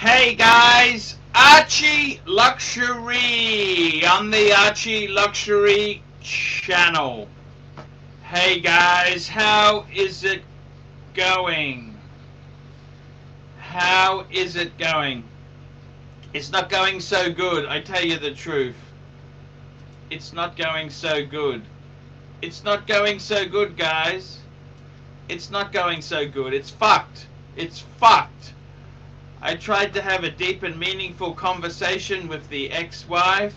Hey guys, Archie Luxury on the Archie Luxury channel. Hey guys, how is it going? How is it going? It's not going so good, I tell you the truth. It's not going so good. It's not going so good, guys. It's not going so good. It's fucked. It's fucked. I tried to have a deep and meaningful conversation with the ex-wife.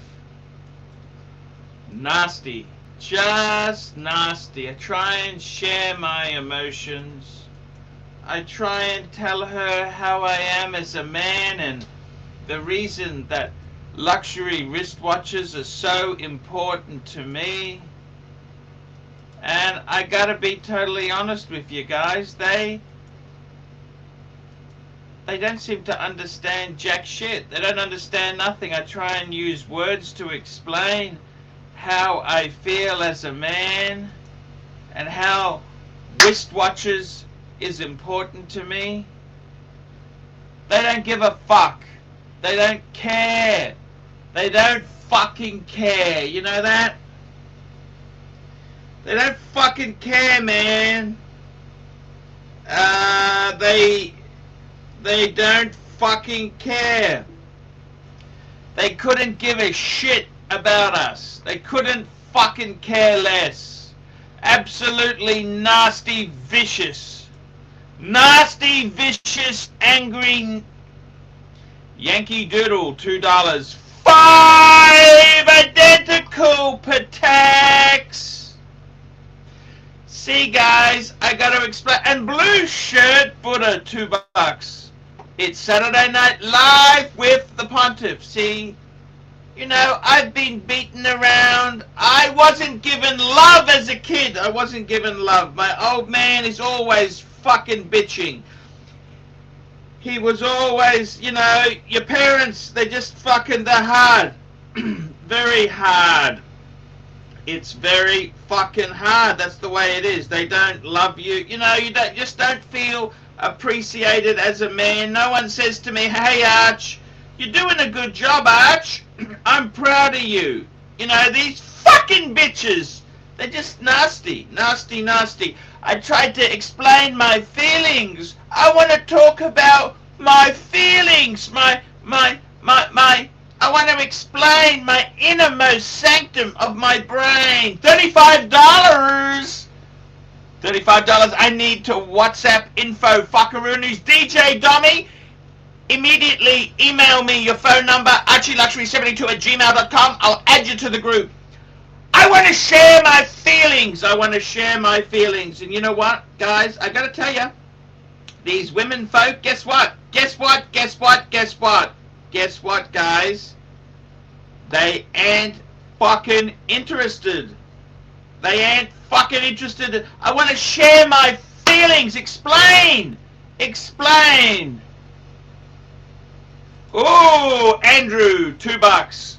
Nasty. Just nasty. I try and share my emotions. I try and tell her how I am as a man and the reason that luxury wristwatches are so important to me. And I gotta be totally honest with you guys, they don't seem to understand jack shit. They don't understand nothing. I try and use words to explain how I feel as a man and how wristwatches is important to me. They don't give a fuck. They don't care. They don't fucking care. You know that? They don't fucking care, man. They don't fucking care. They couldn't give a shit about us. They couldn't fucking care less. Absolutely nasty, vicious. Nasty, vicious, angry. Yankee Doodle, $2. 5 identical Pateks. See guys, I gotta explain. And blue shirt, Buddha, $2. It's Saturday Night Live with the Pontiff. See, you know, I've been beaten around. I wasn't given love as a kid. I wasn't given love. My old man is always fucking bitching. He was always, you know, your parents, they just fucking, they're hard. Very hard. It's very fucking hard. That's the way it is. They don't love you. You know, you just don't feel appreciated as a man. No one says to me, hey Arch, you're doing a good job, Arch. I'm proud of you. You know, these fucking bitches, they're just nasty, nasty, nasty. I tried to explain my feelings. I want to talk about my feelings, I want to explain my innermost sanctum of my brain. $35. $35. I need to WhatsApp info fuckaroonies. DJ Dommy, immediately email me your phone number, archieluxury72@gmail.com. I'll add you to the group. I want to share my feelings. I want to share my feelings. And you know what, guys? I got to tell you, these women folk, guess what? Guess what? Guess what? Guess what? Guess what, guys? They ain't fucking interested. They ain't fucking interested. I want to share my feelings. Explain. Explain. Oh, Andrew, $2.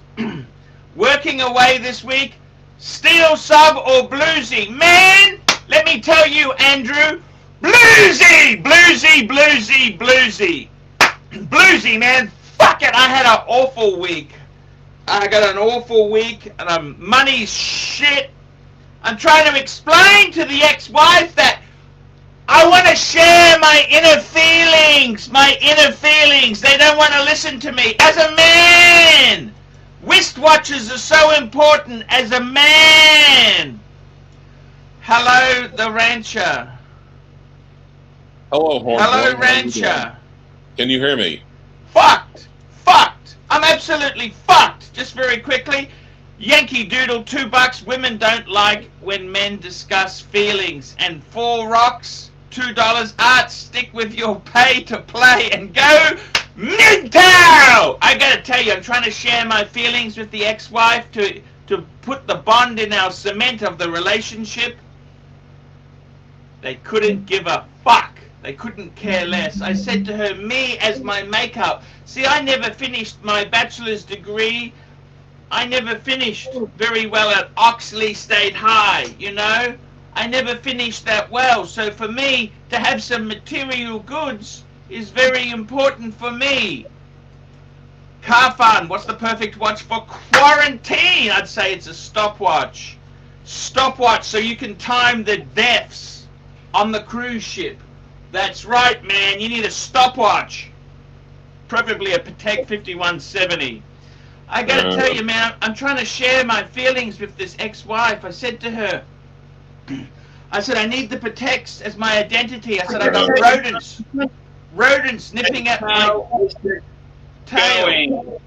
Working away this week. Steel sub or bluesy? Man, let me tell you, Andrew. Bluesy, bluesy, bluesy, bluesy. Bluesy, man. Fuck it. I had an awful week. I got an awful week and money's shit. I'm trying to explain to the ex-wife that I want to share my inner feelings. My inner feelings. They don't want to listen to me. As a man, wristwatches are so important as a man. Hello, the rancher. Hello, Horn. Hello, rancher. Can you hear me? Fucked. Fucked. I'm absolutely fucked. Just very quickly, Yankee Doodle, $2. Women don't like when men discuss feelings. And 4 rocks, $2. Art, stick with your pay to play and go MGTOW! I gotta tell you, I'm trying to share my feelings with the ex-wife to put the bond in our cement of the relationship. They couldn't give a fuck. They couldn't care less. I said to her, me as my makeup. See, I never finished my bachelor's degree. I never finished very well at Oxley State High, you know. I never finished that well. So for me to have some material goods is very important for me. Car fun. What's the perfect watch for quarantine? I'd say it's a stopwatch. Stopwatch so you can time the deaths on the cruise ship. That's right, man. You need a stopwatch. Preferably a Patek 5170. I gotta tell you, man, I'm trying to share my feelings with this ex-wife. I said to her, I said, I need the Pateks as my identity. I said, I got rodents nipping at my tail.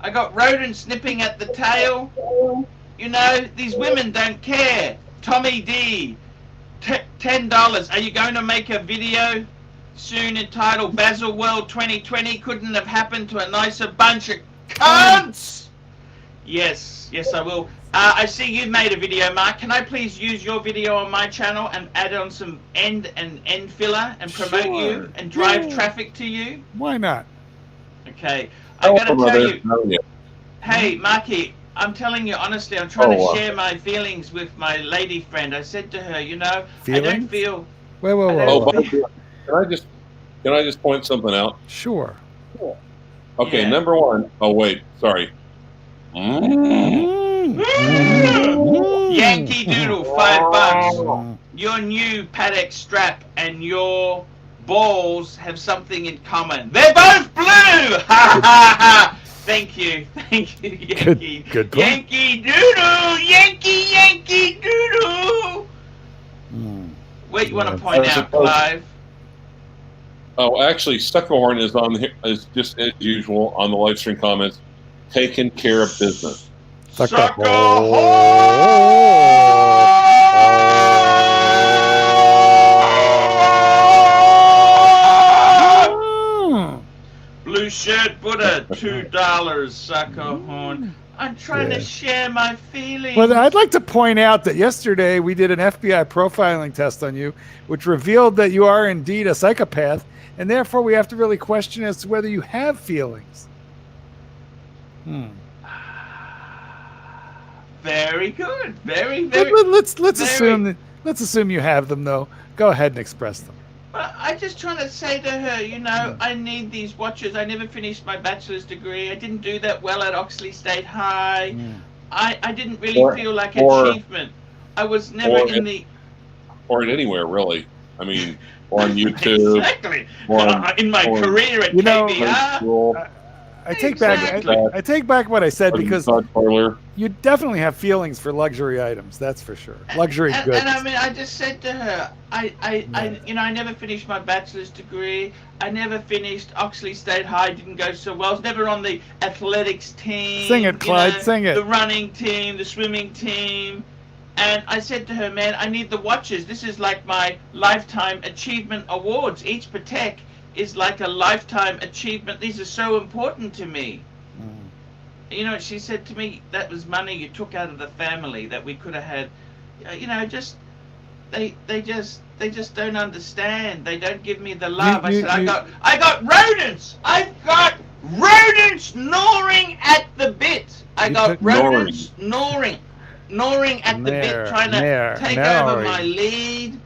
I got rodents nipping at the tail. You know, these women don't care. Tommy D, $10. Are you going to make a video soon entitled Basil World 2020 couldn't have happened to a nicer bunch of cunts? Yes, I will. I see you made a video, Mark. Can I please use your video on my channel and add on some end filler and promote you and drive traffic to you? Why not? Okay. I gotta tell you. Hey, Marky, I'm telling you honestly, I'm trying to share my feelings with my lady friend. I said to her, you know, feelings? I don't feel. Whoa. Can I just point something out? Sure. Okay, number one. Oh wait, sorry. Yankee Doodle, $5. Your new Patek strap and your balls have something in common. They're both blue! Ha ha ha! Thank you, Yankee. Good point. Yankee Doodle! Yankee Doodle! What you want to point out, Clive? Oh, actually, Suckerhorn is on here, is just as usual on the live stream comments, taking care of business. Blue shirt Buddha, $2, Suckerhorn. I'm trying to share my feelings. Well, I'd like to point out that yesterday we did an FBI profiling test on you, which revealed that you are indeed a psychopath, and therefore we have to really question as to whether you have feelings. Very good. Very. Let's assume you have them, though. Go ahead and express them. Well, I'm just trying to say to her, you know, I need these watches. I never finished my bachelor's degree. I didn't do that well at Oxley State High. I didn't really feel like achievement. I was never in the... Or anywhere, really. I mean, or on YouTube. Exactly. In my career at KBR. I take back what I said, because you definitely have feelings for luxury items. That's for sure. Luxury goods. And I mean, I just said to her, I never finished my bachelor's degree. I never finished Oxley State High. Didn't go so well. I was never on the athletics team. Sing it, Clyde. Sing it. The running team, the swimming team. And I said to her, man, I need the watches. This is like my lifetime achievement awards. Each Patek is like a lifetime achievement. These are so important to me. You know, she said to me, that was money you took out of the family that we could have had. You know, just they just don't understand. They don't give me the love. I said, I got rodents. I've got rodents gnawing at the bit. I got rodents gnawing at the bit, trying to take over my lead.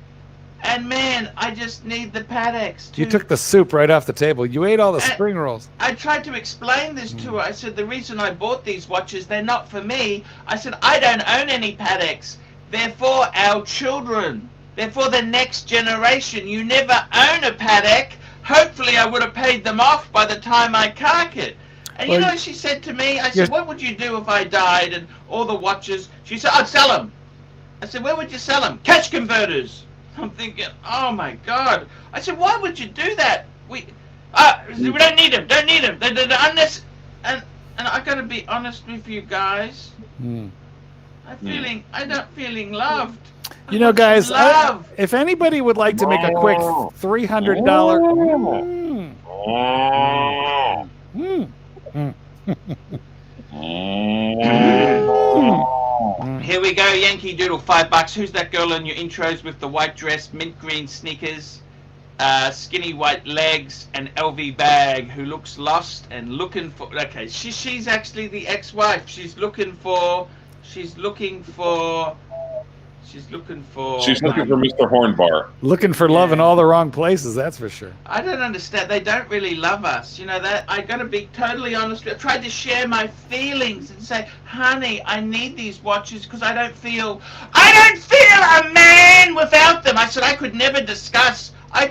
And man, I just need the Pateks. You took the soup right off the table. You ate all the spring rolls. I tried to explain this to her. I said, the reason I bought these watches, they're not for me. I said, I don't own any Pateks. They're for our children. They're for the next generation. You never own a Patek. Hopefully I would have paid them off by the time I cark it. And you know, she said to me, I said, what would you do if I died and all the watches? She said, I'd sell them. I said, where would you sell them? Cash converters. I'm thinking, oh my God. I said, why would you do that? We don't need them. Don't need them. They're unnecessary. And I got to be honest with you guys. I'm not feeling loved. You know, guys, if anybody would like to make a quick $300... Here we go, Yankee Doodle, $5. Who's that girl in your intros with the white dress, mint green sneakers, skinny white legs, and LV bag, who looks lost and looking for... Okay, she's actually the ex-wife. She's looking for She's looking for. She's looking for Mr. Hornbar. Looking for love in all the wrong places, that's for sure. I don't understand. They don't really love us. You know, that I got to be totally honest. I tried to share my feelings and say, honey, I need these watches because I don't feel a man without them. I said I could never discuss. I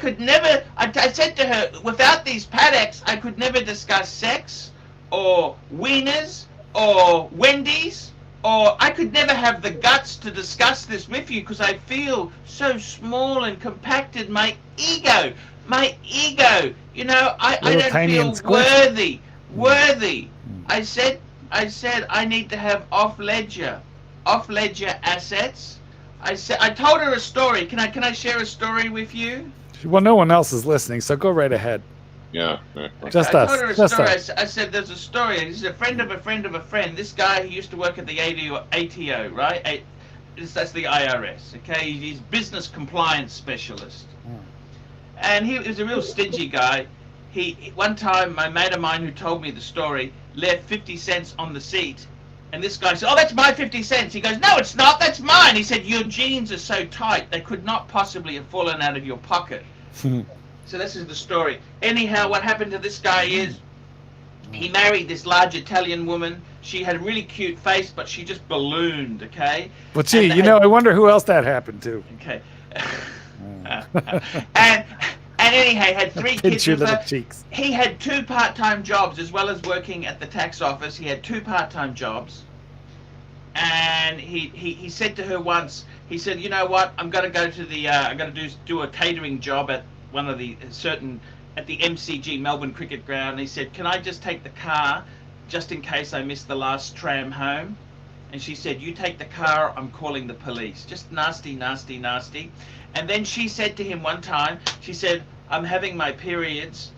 said to her, without these Pateks, I could never discuss sex or wieners or Wendy's. Or I could never have the guts to discuss this with you because I feel so small and compacted. My ego. You know, I don't feel worthy. I said I need to have off-ledger assets. I told her a story. Can I share a story with you? Well, no one else is listening, so go right ahead. Yeah. Just I us. told her a Just story. us. I said there's a story. He's a friend of a friend of a friend. This guy, he used to work at the ATO, right? That's the IRS, okay? He's business compliance specialist. And he was a real stingy guy. One time, my mate of mine who told me the story left 50 cents on the seat. And this guy said, oh, that's my 50 cents. He goes, no, it's not. That's mine. He said, your jeans are so tight, they could not possibly have fallen out of your pocket. So this is the story. Anyhow, what happened to this guy is he married this large Italian woman. She had a really cute face, but she just ballooned, okay? But gee, I wonder who else that happened to. Okay. and anyhow, he had 3 kids with her. Cheeks. He had 2 part-time jobs as well as working at the tax office. He had 2 part-time jobs. And he said to her once, he said, you know what, I'm going to go to the, I'm going to do a catering job at one of the at the MCG, Melbourne Cricket Ground. And he said, can I just take the car just in case I miss the last tram home? And she said, you take the car, I'm calling the police. Just nasty. And then she said to him one time, she said, I'm having my periods.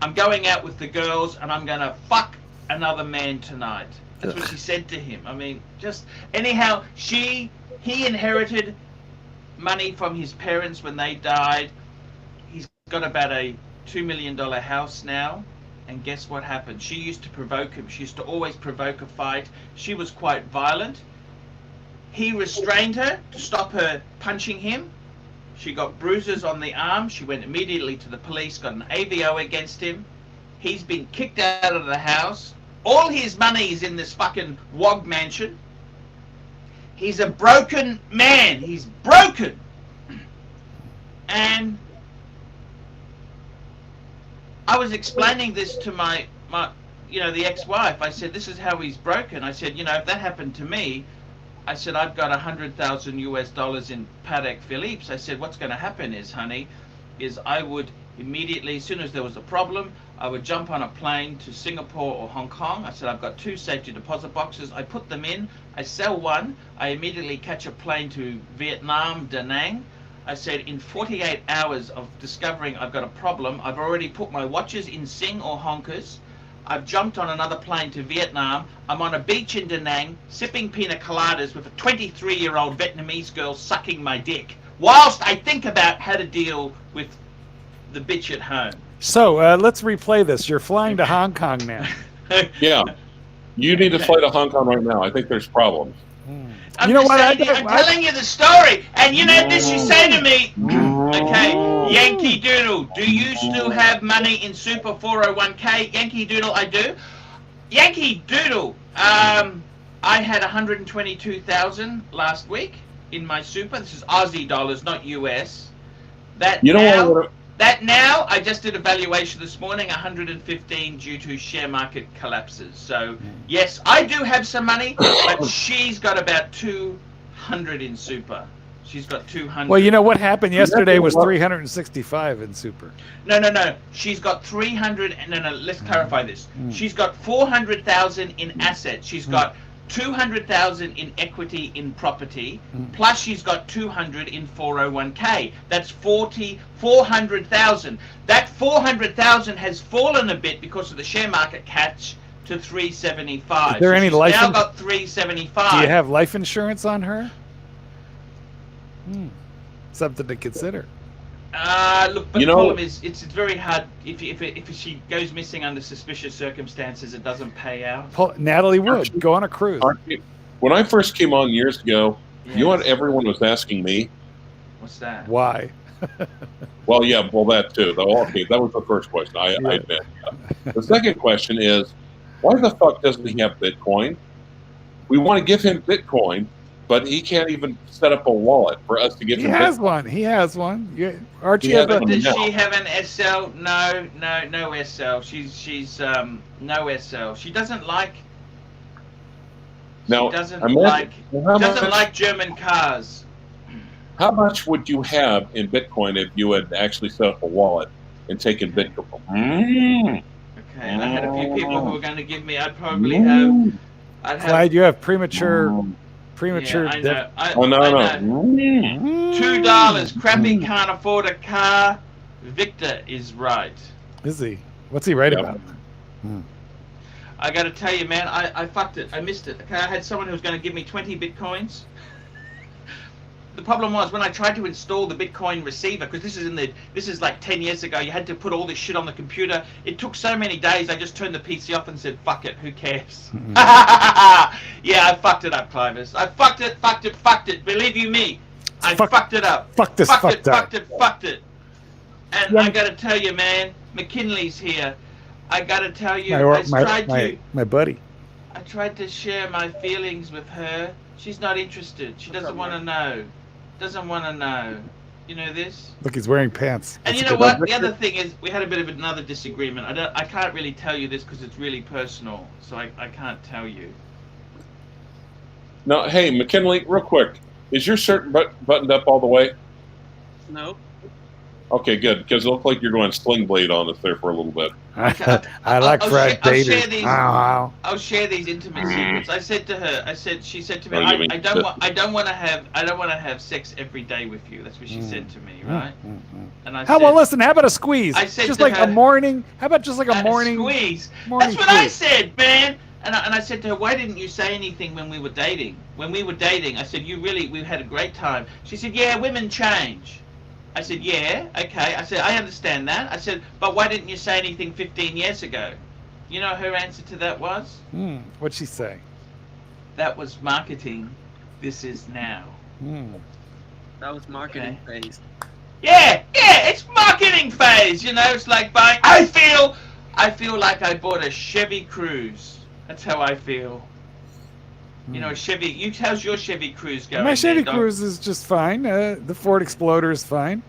I'm going out with the girls and I'm going to fuck another man tonight. That's what she said to him. I mean, just anyhow, he inherited money from his parents when they died. He's got about a $2 million house now. And guess what happened? She used to provoke him. She used to always provoke a fight. She was quite violent. He restrained her to stop her punching him. She got bruises on the arm. She went immediately to the police, got an AVO against him. He's been kicked out of the house. All his money is in this fucking WOG mansion. He's a broken man. He's broken. And I was explaining this to my the ex-wife. I said, this is how he's broken. I said, if that happened to me, I said, I've got $100,000 in Patek Philippe's. I said, what's going to happen is, honey, is I would immediately, as soon as there was a problem, I would jump on a plane to Singapore or Hong Kong. I said, I've got 2 safety deposit boxes. I put them in. I sell one. I immediately catch a plane to Vietnam, Da Nang. I said, in 48 hours of discovering I've got a problem, I've already put my watches in Sing or Honkers. I've jumped on another plane to Vietnam. I'm on a beach in Da Nang, sipping pina coladas with a 23-year-old Vietnamese girl sucking my dick, whilst I think about how to deal with the bitch at home. So let's replay this. You're flying to Hong Kong now. Yeah. You need to fly to Hong Kong right now. I think there's problems. I'm telling you the story, and this you say to me, okay, Yankee Doodle, do you still have money in Super 401k? Yankee Doodle, I do. Yankee Doodle, I had 122,000 last week in my Super. This is Aussie dollars, not US. That now, I just did a valuation this morning, 115 due to share market collapses. So, yes, I do have some money, but she's got about 200 in Super. She's got 200. Well, what happened yesterday was 365 in Super. No. She's got 300. No, let's clarify this. She's got 400,000 in assets. She's got 200,000 in equity in property, plus she's got 200 in 401k. That's 400,000. That 400,000 has fallen a bit because of the share market catch to 375. Is there any life? Now got 375. Do you have life insurance on her? Something to consider. Look, but the problem is, it's very hard if she goes missing under suspicious circumstances, it doesn't pay out. Natalie Wood, go on a cruise. When I first came on years ago, You know what everyone was asking me? What's that? Why? Well, yeah, well, that too. Okay, that was the first question. I admit. Yeah. The second question is, why the fuck doesn't he have Bitcoin? We want to give him Bitcoin, but he can't even set up a wallet for us to give He him has Bitcoin. one. He has one. Yeah. Archie He has has a, one. Does No. she have an SL? No SL. She's no SL. She doesn't like. Now, She doesn't imagine like German cars. how much would you have in Bitcoin if you had actually set up a wallet and taken Bitcoin? Okay, and I had a few people who were going to give me. I'd probably have. I'd have. Clyde, you have premature. Yeah, I know. Oh, no. I know. $2. Crappy can't afford a car. Victor is right. Is he? What's he right Yep. about? I got to tell you, man, I fucked it. I missed it. Okay, I had someone who was going to give me 20 Bitcoins. The problem was when I tried to install the Bitcoin receiver, because this is like 10 years ago. You had to put all this shit on the computer. It took so many days. I just turned the PC off and said, "Fuck it, who cares?" Yeah, I fucked it up, Clivis. I fucked it. Believe you me, I fucked it up. Fuck this. Fucked it. And I got to tell you, man, McKinley's here. I got to tell you, my buddy. I tried to share my feelings with her. She's not interested. She doesn't want to know. You know this? Look, he's wearing pants. And you know what? The other thing is, we had a bit of another disagreement. I can't really tell you this because it's really personal, so I can't tell you. No, hey, McKinley, real quick. Is your shirt buttoned up all the way? No. Okay, good, because it looked like you're going sling blade on us there for a little bit. I like fried baby. I'll share these intimate secrets. I said to her, she said to me, I don't want to have sex every day with you. That's what she said to me, right? And I well, listen, how about a squeeze? I said just to like her, a morning. How about just like a morning squeeze? Morning That's what I said, man. And I said to her, why didn't you say anything when we were dating? When we were dating, I said, we had a great time. She said, yeah, women change. I said, yeah, okay. I said, I understand that. I said, but why didn't you say anything 15 years ago? You know her answer to that was? What'd she say? That was marketing. This is now. That was marketing phase. Yeah, it's marketing phase. You know, it's like buying. I feel like I bought a Chevy Cruze. That's how I feel. You know, Chevy. How's your Chevy Cruze going? My Chevy Cruze is just fine. The Ford Exploder is fine.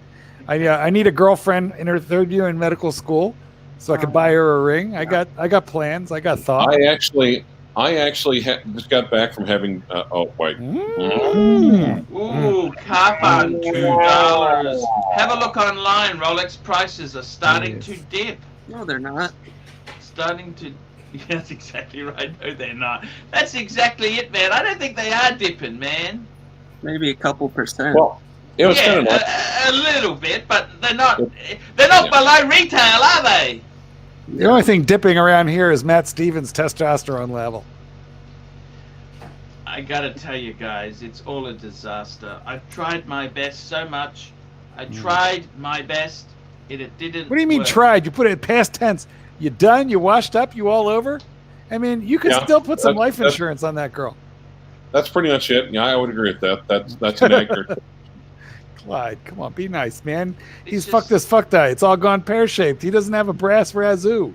I need a girlfriend in her third year in medical school, so I can buy her a ring. I got plans. I got thoughts. I actually just got back from having. Oh wait. Ooh, car fund, $2. Have a look online. Rolex prices are starting to dip. No, they're not. Starting to. Yeah, that's exactly right. No, they're not. That's exactly it, man. I don't think they are dipping, man. Maybe a couple percent. Well, it was kind of a little bit, but they're not. They're not below retail, are they? The only thing dipping around here is Matt Stevens' testosterone level. I gotta tell you guys, it's all a disaster. I've tried my best so much. I tried my best. It didn't. What do you mean work. tried? You put it in past tense. You done? You washed up? You all over? I mean, you could still put some life insurance on that girl. That's pretty much it. Yeah, I would agree with that. That's inaccurate. Clyde, come on, be nice, man. He's fucked this fuck guy. It's all gone pear-shaped. He doesn't have a brass razoo.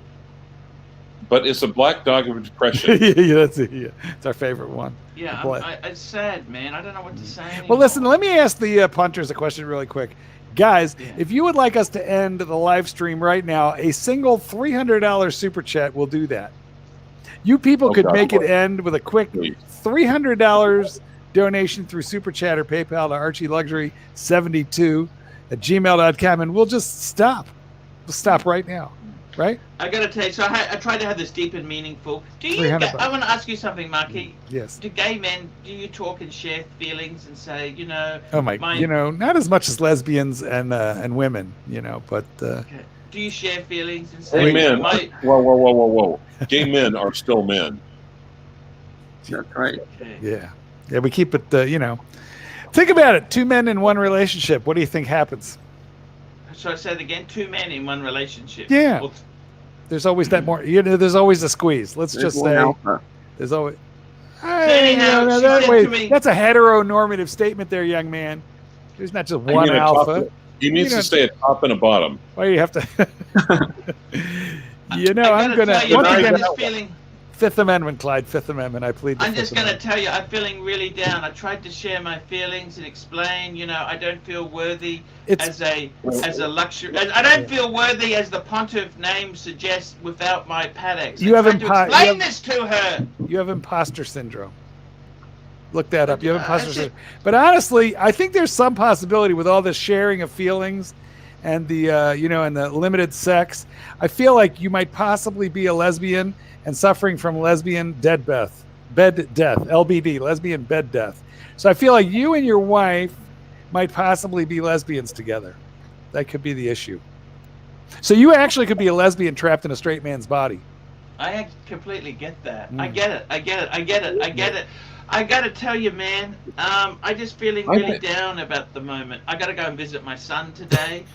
But it's a black dog of depression. That's it. Yeah. It's our favorite one. Yeah, it's sad, man. I don't know what to say anymore. Well, listen, let me ask the punters a question really quick. Guys, if you would like us to end the live stream right now, a single $300 super chat will do that. You people could make it end with a quick $300 donation through Super Chat or PayPal to ArchieLuxury72@gmail.com, and we'll just stop. We'll stop right now, right? I gotta tell you, so I tried to have this deep and meaningful. I want to ask you something, Marky. Yes. Do gay men, do you talk and share feelings and say, you know? Oh my, not as much as lesbians and women, but. Okay. Do you share feelings and say? Gay men. Whoa. Gay men are still men. That's right. Okay. Yeah, we keep it, Think about it. 2 men in one relationship. What do you think happens? So I said again, 2 men in one relationship. Yeah. Well, there's always that more, there's always a squeeze. Let's just say alpha. there's always, anyhow, she said to me- that's a heteronormative statement there, young man. There's not just one alpha. He needs to say a top and a bottom. Why you have to? I'm going tell to. you, Once I'm again, just feeling. Fifth Amendment, Clyde. Fifth Amendment. I plead. I'm just going to tell you, I'm feeling really down. I tried to share my feelings and explain. I don't feel worthy as a luxury. I don't feel worthy, as the pontiff name suggests, without my paddocks. You have explain this to her. You have imposter syndrome. Look that up. You have imposter syndrome. But honestly, I think there's some possibility with all this sharing of feelings and the and the limited sex. I feel like you might possibly be a lesbian and suffering from lesbian bed death, LBD, lesbian bed death. So I feel like you and your wife might possibly be lesbians together. That could be the issue. So you actually could be a lesbian trapped in a straight man's body. I completely get that. I get it. I get it. I gotta tell you, man, I'm just feeling really down about the moment. I gotta go and visit my son today.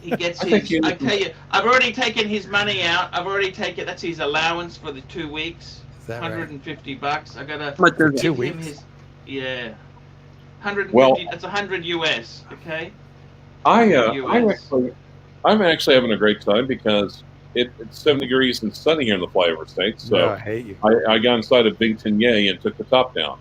He gets his. I tell you, I've already taken his money out. That's his allowance for the 2 weeks. $150. I gotta. What, give 2 him weeks? his. Yeah. 150. Well, that's $100 US. Okay. I'm actually having a great time because it's 70 degrees and sunny here in the flyover state. So No, I hate you. I got inside a Big Tenier and took the top down.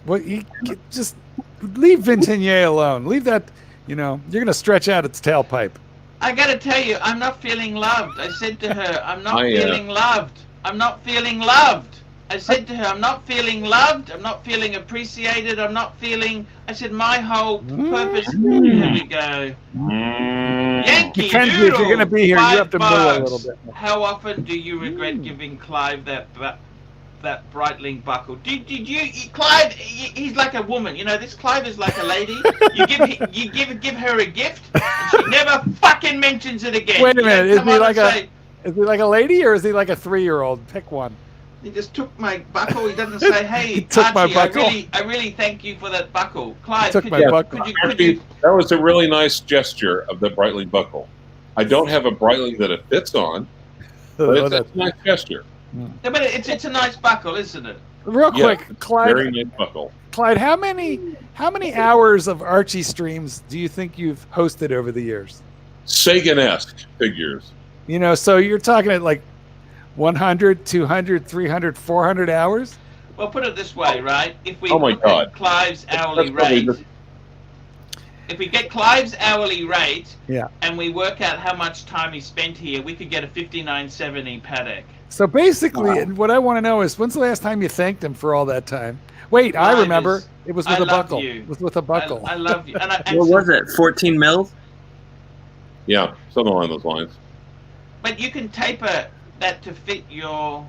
Well, you just leave Vintenier alone. Leave that. You're going to stretch out its tailpipe. I gotta tell you, I'm not feeling loved. I said to her, I'm not feeling loved. I'm not feeling loved. I said to her, I'm not feeling loved. I'm not feeling appreciated. I'm not feeling. I said, my whole purpose. Here we go. Yankee Depends Doodle. if you're going to be here. You have to move a little bit. How often do you regret giving Clive that Breitling buckle? Did you, Clive? He's like a woman. This Clive is like a lady. You give her a gift, and she never fucking mentions it again. Wait a minute. Is he like a lady or is he like a 3-year-old? Pick one. He just took my buckle. He doesn't say, "Hey, took my Archie, buckle. I really thank you for that buckle." Clive, Took my buckle. Could you? That was a really nice gesture of the Breitling buckle. I don't have a Breitling that it fits on, but it's a nice gesture. Yeah, but it's a nice buckle, isn't it? Real quick, Clyde. Very nice buckle. Clyde, how many hours of Archie streams do you think you've hosted over the years? Sagan-esque figures. So you're talking at like 100, 200, 300, 400 hours? Well, put it this way, right? If we look at Clive's hourly rate, if we get Clive's hourly rate, and we work out how much time he spent here, we could get a 59.70 paddock. So basically, what I want to know is, when's the last time you thanked him for all that time? Wait, I remember. It was with a buckle. It was with a buckle. I love you. What was it? 14 mils? Yeah, something along those lines. But you can taper that to fit your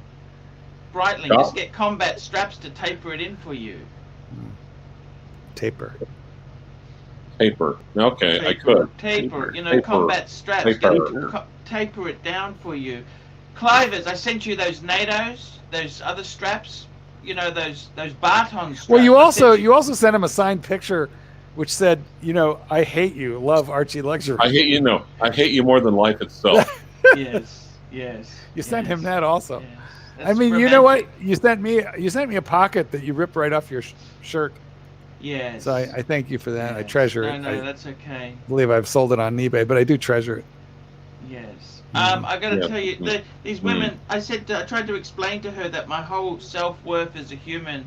Breitling. Yeah. Just get combat straps to taper it in for you. Taper. Okay, I could. Taper. Taper. Combat straps. Taper it down for you. Clivers, I sent you those NATOs, those other straps. Those Barton straps. Well, you also sent him a signed picture, which said, I hate you, love ARCHIELUXURY. I hate you. No, I hate you more than life itself. Yes. You sent him that also. Yes. I mean, you know what? You sent me a pocket that you ripped right off your shirt. Yes. So I thank you for that. Yes. I treasure it. No, that's okay. I believe I've sold it on eBay, but I do treasure it. Yes. I got to tell you, these women. I tried to explain to her that my whole self-worth as a human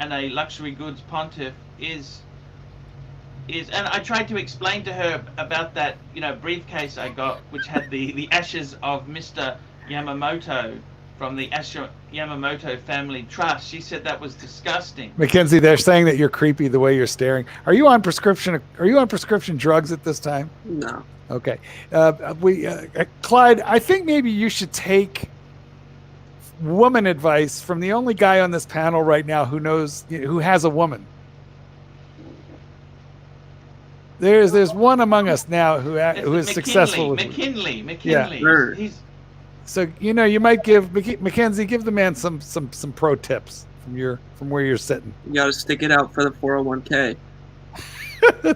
and a luxury goods pontiff is, and I tried to explain to her about that, briefcase I got, which had the ashes of Mr. Yamamoto from the Yamamoto Family Trust. She said that was disgusting. Mackenzie, they're saying that you're creepy the way you're staring. Are you on prescription drugs at this time? No. Okay. Clyde, I think maybe you should take woman advice from the only guy on this panel right now who has a woman. There's one among us now who is successful. McKinley. Yeah. So you might give Mackenzie, give the man some pro tips from where you're sitting. You got to stick it out for the 401k.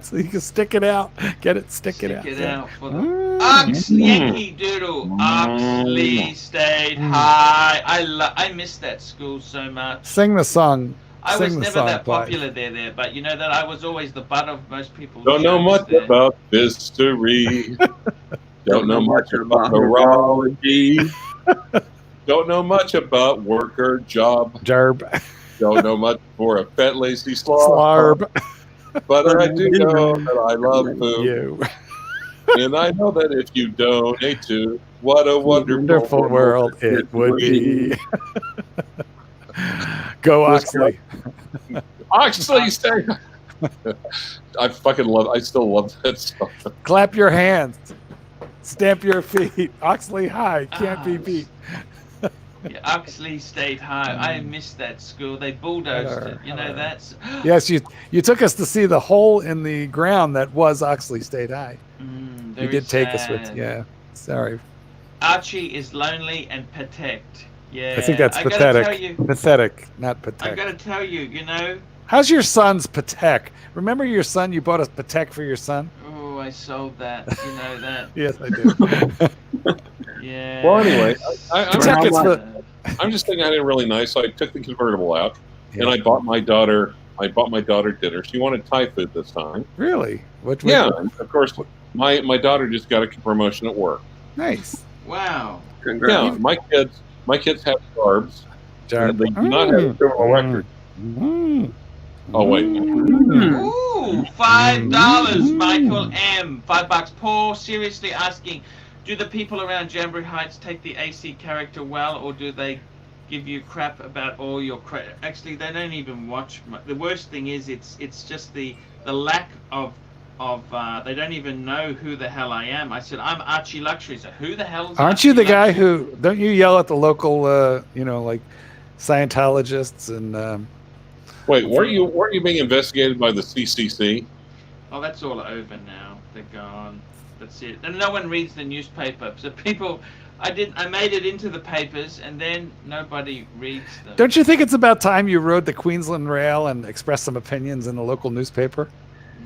So you can stick it out. Get it, stick it out. Stick it out for the Ox Yankee Doodle. Oxley State High. I miss that school so much. Sing the song. I Sing was the never song, that Clyde. popular there, but you know that I was always the butt of most people's Don't know jokes much there. about history. Don't know much about neurology. Don't know much about work or job. Jarb. Don't know much for a fat, lazy slob. Slarb. But I do know that I love food. You. And I know that if you donate to, what a Wonderful world it would be. Go Oxley. Oxley, stay. I still love that song. Clap your hands. Stamp your feet. Oxley High can't be beat. Yeah, Oxley State High. I missed that school. They bulldozed it. You know that's. Yes, you took us to see the hole in the ground that was Oxley State High. You did take us with. Yeah. Sorry. Archie is lonely and protect. Yeah. I think that's I pathetic. gotta tell you, Pathetic, not I Patek. gotta tell you, you know. How's your son's Patek? Remember your son? You bought a Patek for your son? Oh, I sold that. You know that. Yes, I do. Yeah. Well, anyway, I'm just thinking I did really nice. So I took the convertible out, and I bought my daughter. Dinner. She wanted Thai food this time. Really? Yeah, and of course. My daughter just got a promotion at work. Nice. Wow. Congrats. Yeah, my kids have carbs. And they do not have a criminal record. Oh wait. Ooh, $5, Michael M. $5. Paul seriously asking, do the people around Jamboree Heights take the AC character well, or do they give you crap about all your Actually, they don't even watch. The worst thing is it's just the lack of they don't even know who the hell I am. I said I'm ARCHIELUXURY. So who the hell is? Aren't you the guy who? Don't you yell at the local, like Scientologists and? Wait, weren't you being investigated by the CCC? Oh, that's all over now. They're gone. That's it. And no one reads the newspaper. So people, I made it into the papers, and then nobody reads them. Don't you think it's about time you rode the Queensland Rail and expressed some opinions in the local newspaper?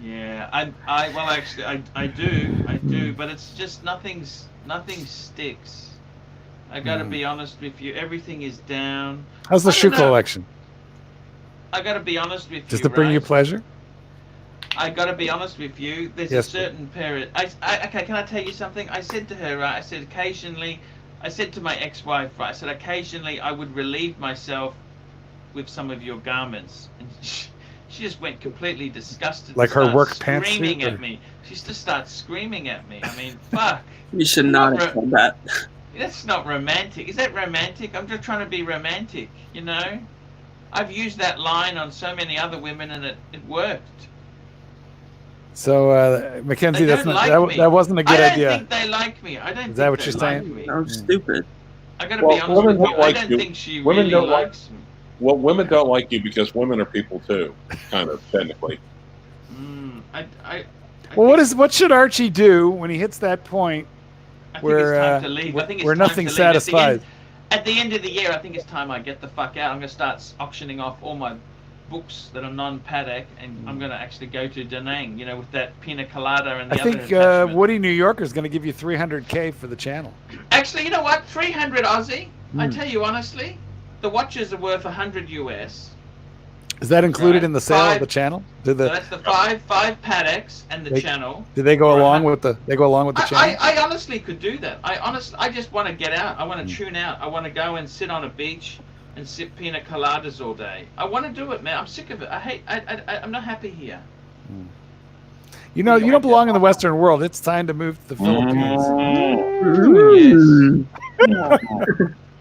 Yeah, well, actually, I do, but it's just nothing sticks. I gotta be honest with you. Everything is down. How's the Schuylkill election? I gotta be honest with you. Does it bring you pleasure? I gotta be honest with you. There's a certain period. Okay, can I tell you something? I said to her, I said occasionally, I said to my ex-wife, I said occasionally I would relieve myself with some of your garments, and she just went completely disgusted. Like her work pants. Screaming at me. She just starts screaming at me. I mean, fuck. You should not have said that. That's not romantic. Is that romantic? I'm just trying to be romantic, you know? I've used that line on so many other women, and it worked. So, Mackenzie, They that's don't not like that wasn't a good idea. I don't think they like me. I don't. Is that what you're saying? Me. Sounds stupid. I gotta be honest with you. I don't think she really likes me. Well, women don't like you because women are people too, kind of technically. What should Archie do when he hits that point where it's time to leave. I think it's where time nothing's to leave. satisfied? At the end of the year, I think it's time I get the fuck out. I'm going to start auctioning off all my books that are non-Paddock, and I'm going to actually go to Da Nang, you know, with that pina colada and the other I think Woody New Yorker is going to give you $300K for the channel. Actually, you know what? 300 Aussie. I tell you honestly, the watches are worth 100 US. Is that included in the sale of the channel? So that's the five Paddocks and the channel. Do they go along with the? They go along with the channel. I honestly could do that. I just want to get out. I want to tune out. I want to go and sit on a beach and sip pina coladas all day. I want to do it, man. I'm sick of it. I'm not happy here. You know, you don't belong in the Western world. It's time to move to the Philippines. Yes.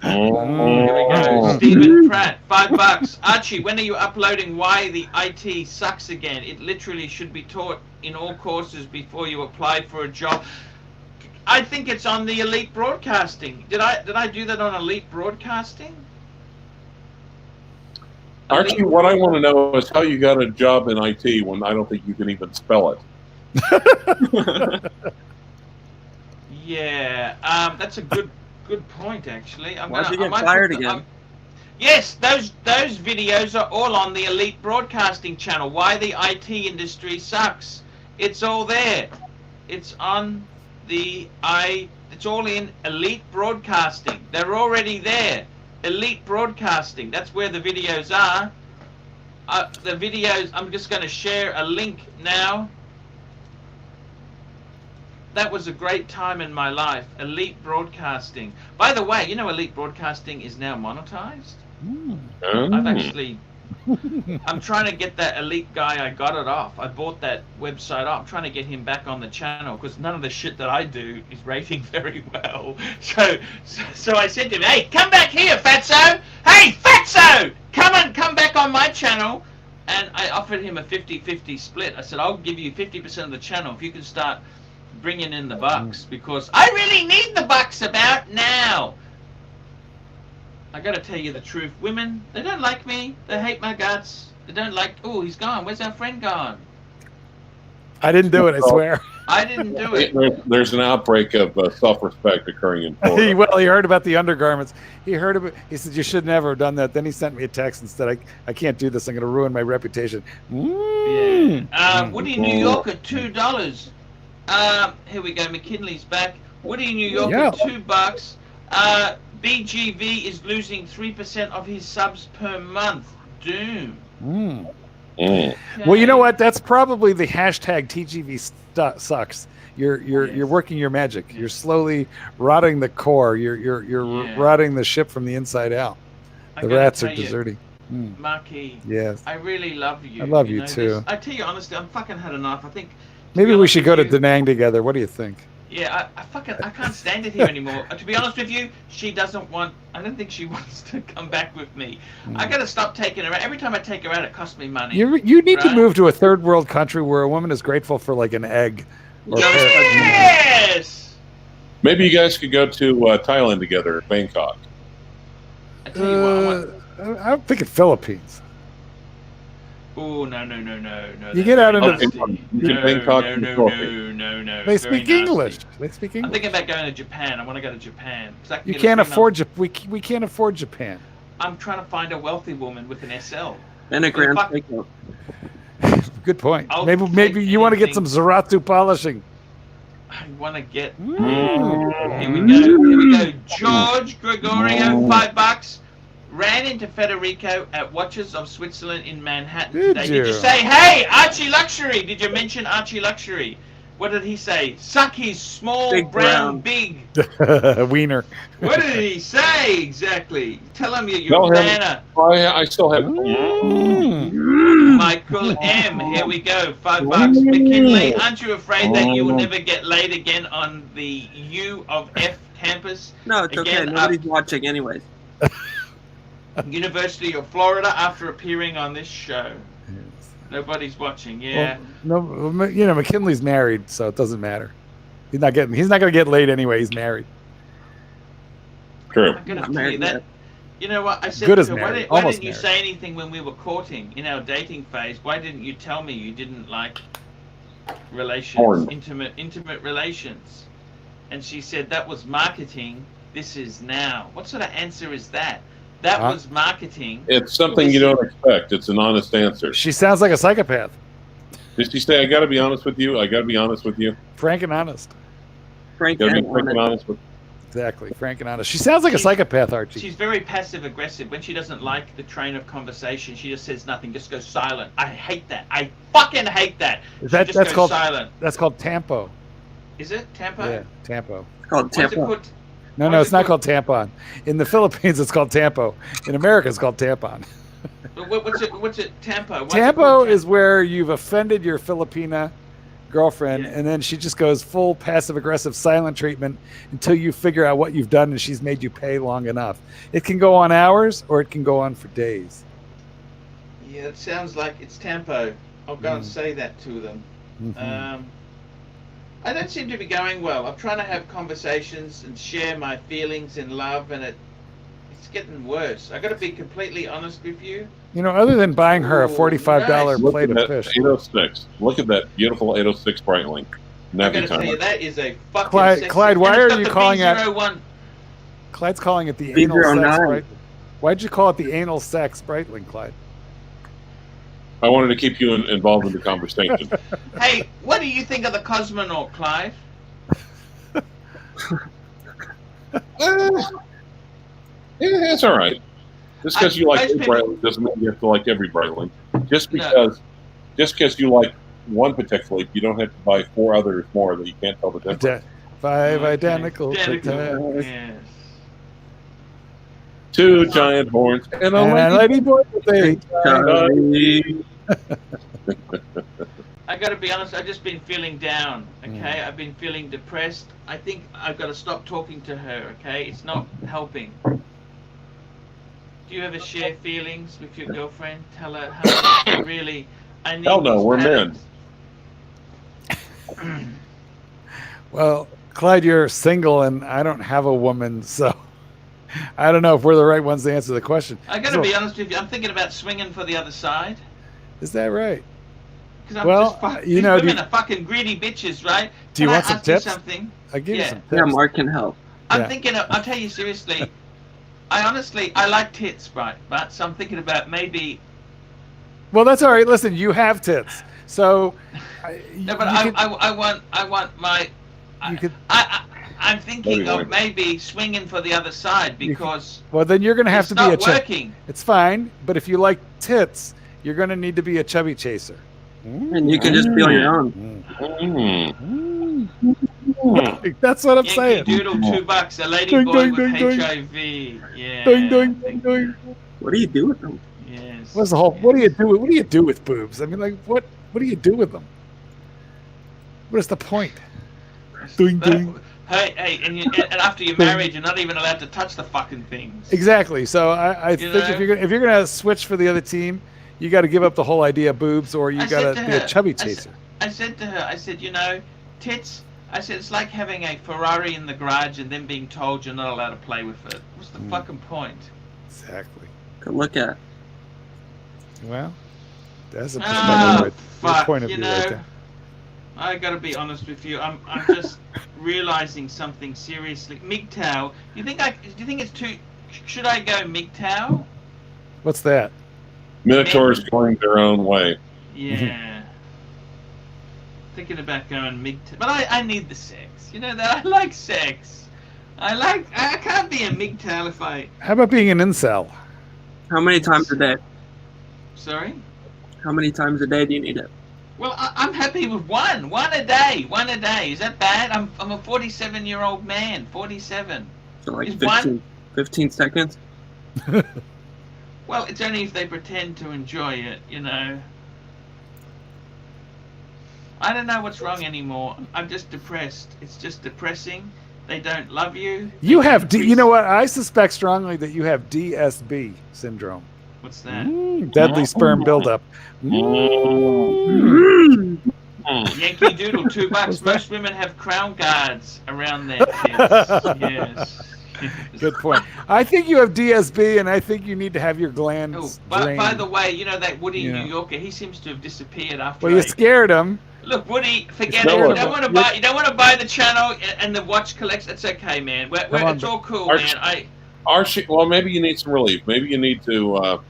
Here we go. Stephen Pratt, $5. Archie, when are you uploading Why the IT Sucks Again? It literally should be taught in all courses before you apply for a job. I think it's on the Elite Broadcasting. Did I do that on Elite Broadcasting? Archie, what I want to know is how you got a job in IT when I don't think you can even spell it. Yeah, that's a good point, actually. Why'd you get fired again? Yes, those videos are all on the Elite Broadcasting channel. Why the IT industry sucks. It's all there. It's on it's all in Elite Broadcasting. They're already there. Elite Broadcasting. That's where the videos are. the videos, I'm just going to share a link now. That was a great time in my life. Elite Broadcasting. By the way, you know Elite Broadcasting is now monetized? I've actually... I'm trying to get that Elite guy. I got it off. I bought that website off. I'm trying to get him back on the channel because none of the shit that I do is rating very well. So I said to him, "Hey, come back here, Fatso! Hey, Fatso! Come back on my channel." And I offered him a 50-50 split. I said, "I'll give you 50% of the channel if you can start bringing in the bucks, because I really need the bucks about now." I gotta tell you the truth. Women, they don't like me. They hate my guts. They don't like... Oh, he's gone. Where's our friend gone? I didn't do it, I swear. I didn't do it. There's an outbreak of self-respect occurring in Florida. Well, he heard about the undergarments. He heard about... He said, you should never have done that. Then he sent me a text and said, I can't do this. I'm going to ruin my reputation. Yeah. Woody, New York at $2. Here we go. McKinley's back. Woody, New York at $2. BGV is losing 3% of his subs per month. Doom. Okay. Well, you know what? That's probably the hashtag TGV sucks. You're working your magic. You're slowly rotting the core. You're rotting the ship from the inside out. The rats are deserting. Marquis. Yes. I really love you. I love you too. I tell you honestly, I'm fucking had enough. I think maybe we should go to Da Nang together. What do you think? Yeah, I can't stand it here anymore. To be honest with you, she doesn't want... I don't think she wants to come back with me. I got to stop taking her out. Every time I take her out, it costs me money. You need to move to a third world country where a woman is grateful for like an egg. Yes! Maybe you guys could go to Thailand together, Bangkok. I tell you what, I'm thinking Philippines. Oh, no. You get out into No. They speak English. They speak English. I'm thinking about going to Japan. I want to go to Japan. You can't afford we can't afford Japan. I'm trying to find a wealthy woman with an SL. And a grand takeout. Good point. Maybe you want to get some Zaratu polishing. I want to get... Here we go. George Gregorio, $5. Ran into Federico at Watches of Switzerland in Manhattan today. Did you say, "Hey, ARCHIELUXURY"? Did you mention ARCHIELUXURY? What did he say? Suck his small, big brown, big wiener. What did he say exactly? Tell him you're a banner. I still have... Michael M. Here we go. $5. McKinley, aren't you afraid that you will never get laid again on the U of F campus? No, it's okay. Nobody's watching anyways. University of Florida after appearing on this show. Yes. Nobody's watching. Yeah. Well, no, McKinley's married, so it doesn't matter. He's not going to get laid anyway. He's married. True. I'm going to tell you that. You know what? I said to her, why didn't you say anything when we were courting in our dating phase? Why didn't you tell me you didn't like relations, intimate relations? And she said that was marketing. This is now. What sort of answer is that? That was marketing. It's something you don't expect. It's an honest answer. She sounds like a psychopath. Did she say, "I got to be honest with you"? I got to be honest with you. Frank and honest. Frank and honest with. Exactly, frank and honest. She sounds like a psychopath, Archie. She's very passive aggressive. When she doesn't like the train of conversation, she just says nothing, just goes silent. I hate that. I fucking hate that. That's called silent. That's called tampo. Is it tampo? Yeah, tampo. It's called tampo. No, it's not called tampon. In the Philippines, it's called tampo. In America, it's called tampon. What's it? Tampo. Tampo is where you've offended your Filipina girlfriend, and then she just goes full passive-aggressive silent treatment until you figure out what you've done and she's made you pay long enough. It can go on hours or it can go on for days. Yeah, it sounds like it's tampo. I'll go and say that to them. I don't seem to be going well. I'm trying to have conversations and share my feelings in love, and it's getting worse. I got to be completely honest with you. You know, other than buying her a $45 plate of fish. 806. Look at that beautiful 806 Breitling. I got to tell you, that is a fucking Clyde, why are you calling it? Clyde's calling it the anal sex Breitling. Why'd you call it the anal sex Breitling, Clyde? I wanted to keep you involved in the conversation. Hey, what do you think of the cosmonaut, Clive? It's all right. Just because you like a Breitling doesn't mean you have to like every Breitling. just because you like one particularly, you don't have to buy 4 others more that you can't tell the difference. 5 identical. Yes. 2 giant horns and a lady boy with a I got to be honest, I've just been feeling down, okay? I've been feeling depressed. I think I've got to stop talking to her, okay? It's not helping. Do you ever share feelings with your girlfriend? Tell her how really I need Hell no, these we're patterns. men. Well, Clyde, you're single and I don't have a woman, so I don't know if we're the right ones to answer the question. I got to be honest with you, I'm thinking about swinging for the other side. Is that right? Well, these women are fucking greedy bitches, right? Do you want some tips? Something? I'll give you some tips. Yeah, Mark can help. I'm thinking of, I'll tell you seriously, I like tits, right? But so I'm thinking about maybe. Well, that's all right. Listen, you have tits, so. No, but I want my. I'm thinking of maybe swinging for the other side because. Well, then you're going to have to be a working. It's fine, but if you like tits, you're going to need to be a chubby chaser. And you can just be on your own. That's what I'm saying. Doodle $2, a lady boy with HIV. Yeah. What do you do with them? Yes. What's the whole? What do you do? What do you do with boobs? I mean, like, what do you do with them? What is the point? Hey, and after you're married, you're not even allowed to touch the fucking things. Exactly. So I think if you're gonna switch for the other team, you got to give up the whole idea of boobs, or you got to be a chubby chaser. I said to her, tits. I said, it's like having a Ferrari in the garage and then being told you're not allowed to play with it. What's the fucking point? Exactly. Good look at. Well, that's a point of view right there. I gotta be honest with you. I'm just realizing something seriously. MGTOW. Do you think it's too? Should I go MGTOW? What's that? Minotaurs going their own way. Yeah. Thinking about going MGTOW, but I need the sex. You know that I like sex. I can't be a MGTOW if I. How about being an incel? How many times a day? Sorry. How many times a day do you need it? Well, I'm happy with one a day. Is that bad? I'm a 47-year-old man. 47. So like 15 seconds. Well, it's only if they pretend to enjoy it, you know. I don't know what's wrong anymore. I'm just depressed. It's just depressing. They don't love you. You have you know what? I suspect strongly that you have DSB syndrome. What's that? Deadly sperm buildup. Yankee Doodle, $2. Most women have crown guards around their tits. Yes. Good point. I think you have DSB, and I think you need to have your glands drained. By the way, you know that Woody New Yorker, he seems to have disappeared after. Well, you scared him. Look, Woody, forget it. You don't want to buy the channel and the watch collection. That's okay, man. It's all cool, man. Archie, well, maybe you need some relief. Maybe you need to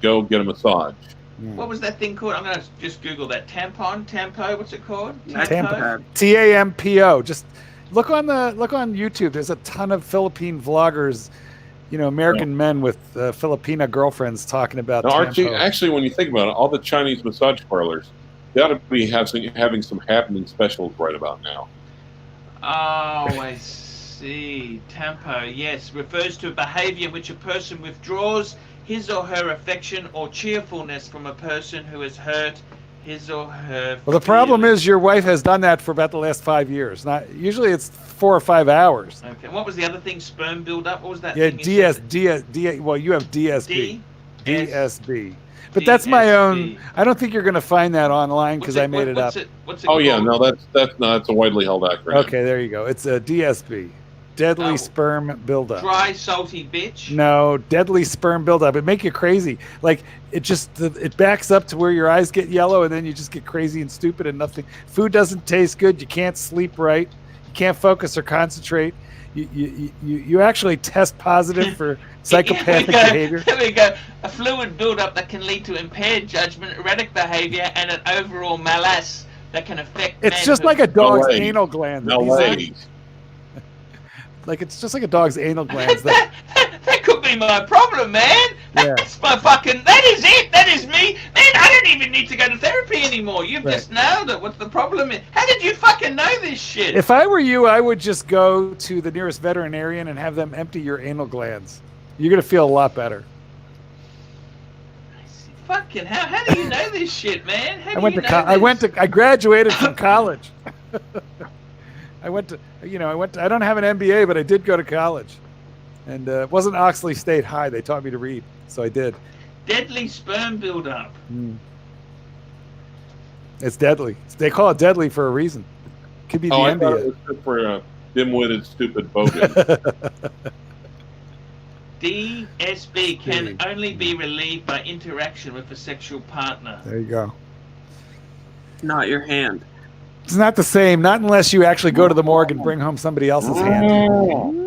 go get a massage. What was that thing called? I'm gonna just Google that. Tampo. What's it called? Tampo. TAMPO. Just look on YouTube. There's a ton of Philippine vloggers, American men with Filipina girlfriends talking about. Now, Archie, actually, when you think about it, all the Chinese massage parlors, they ought to be having some happening specials right about now. Oh, I see. Tampo, yes, refers to a behavior in which a person withdraws his or her affection or cheerfulness from a person who has hurt his or her. Well, the problem is your wife has done that for about the last 5 years. Usually it's 4 or 5 hours. Okay. What was the other thing? Sperm buildup. What was that? Yeah, thing well, you have DSB. DSB. But DSB. that's my own. I don't think you're going to find that online because I made it up. What's it called? yeah, no, that's a widely held acronym. Okay, there you go. It's a DSB. Deadly sperm buildup. Dry, salty bitch. No, deadly sperm buildup. It make you crazy. Like it backs up to where your eyes get yellow, and then you just get crazy and stupid, and nothing. Food doesn't taste good. You can't sleep right. You can't focus or concentrate. You actually test positive for psychopathic behavior. There we go. A fluid buildup that can lead to impaired judgment, erratic behavior, and an overall malaise that can affect. It's just like a dog's anal gland. No ladies. Like it's just like a dog's anal glands. That could be my problem, man. Yeah. That's my fucking. That is it. That is me. Man, I don't even need to go to therapy anymore. You've just nailed it. What's the problem? How did you fucking know this shit? If I were you, I would just go to the nearest veterinarian and have them empty your anal glands. You're going to feel a lot better. Fucking hell! How do you know this shit, man? How do I went you to. know I graduated from college. I don't have an MBA, but I did go to college, and it wasn't Oxley State High. They taught me to read, so I did. Deadly sperm buildup. It's deadly. They call it deadly for a reason. Could be the I MBA. thought it was good for dim-witted, stupid bogan. DSB can only be relieved by interaction with a sexual partner. There you go. Not your hand. It's not the same. Not unless you actually go to the morgue and bring home somebody else's hand.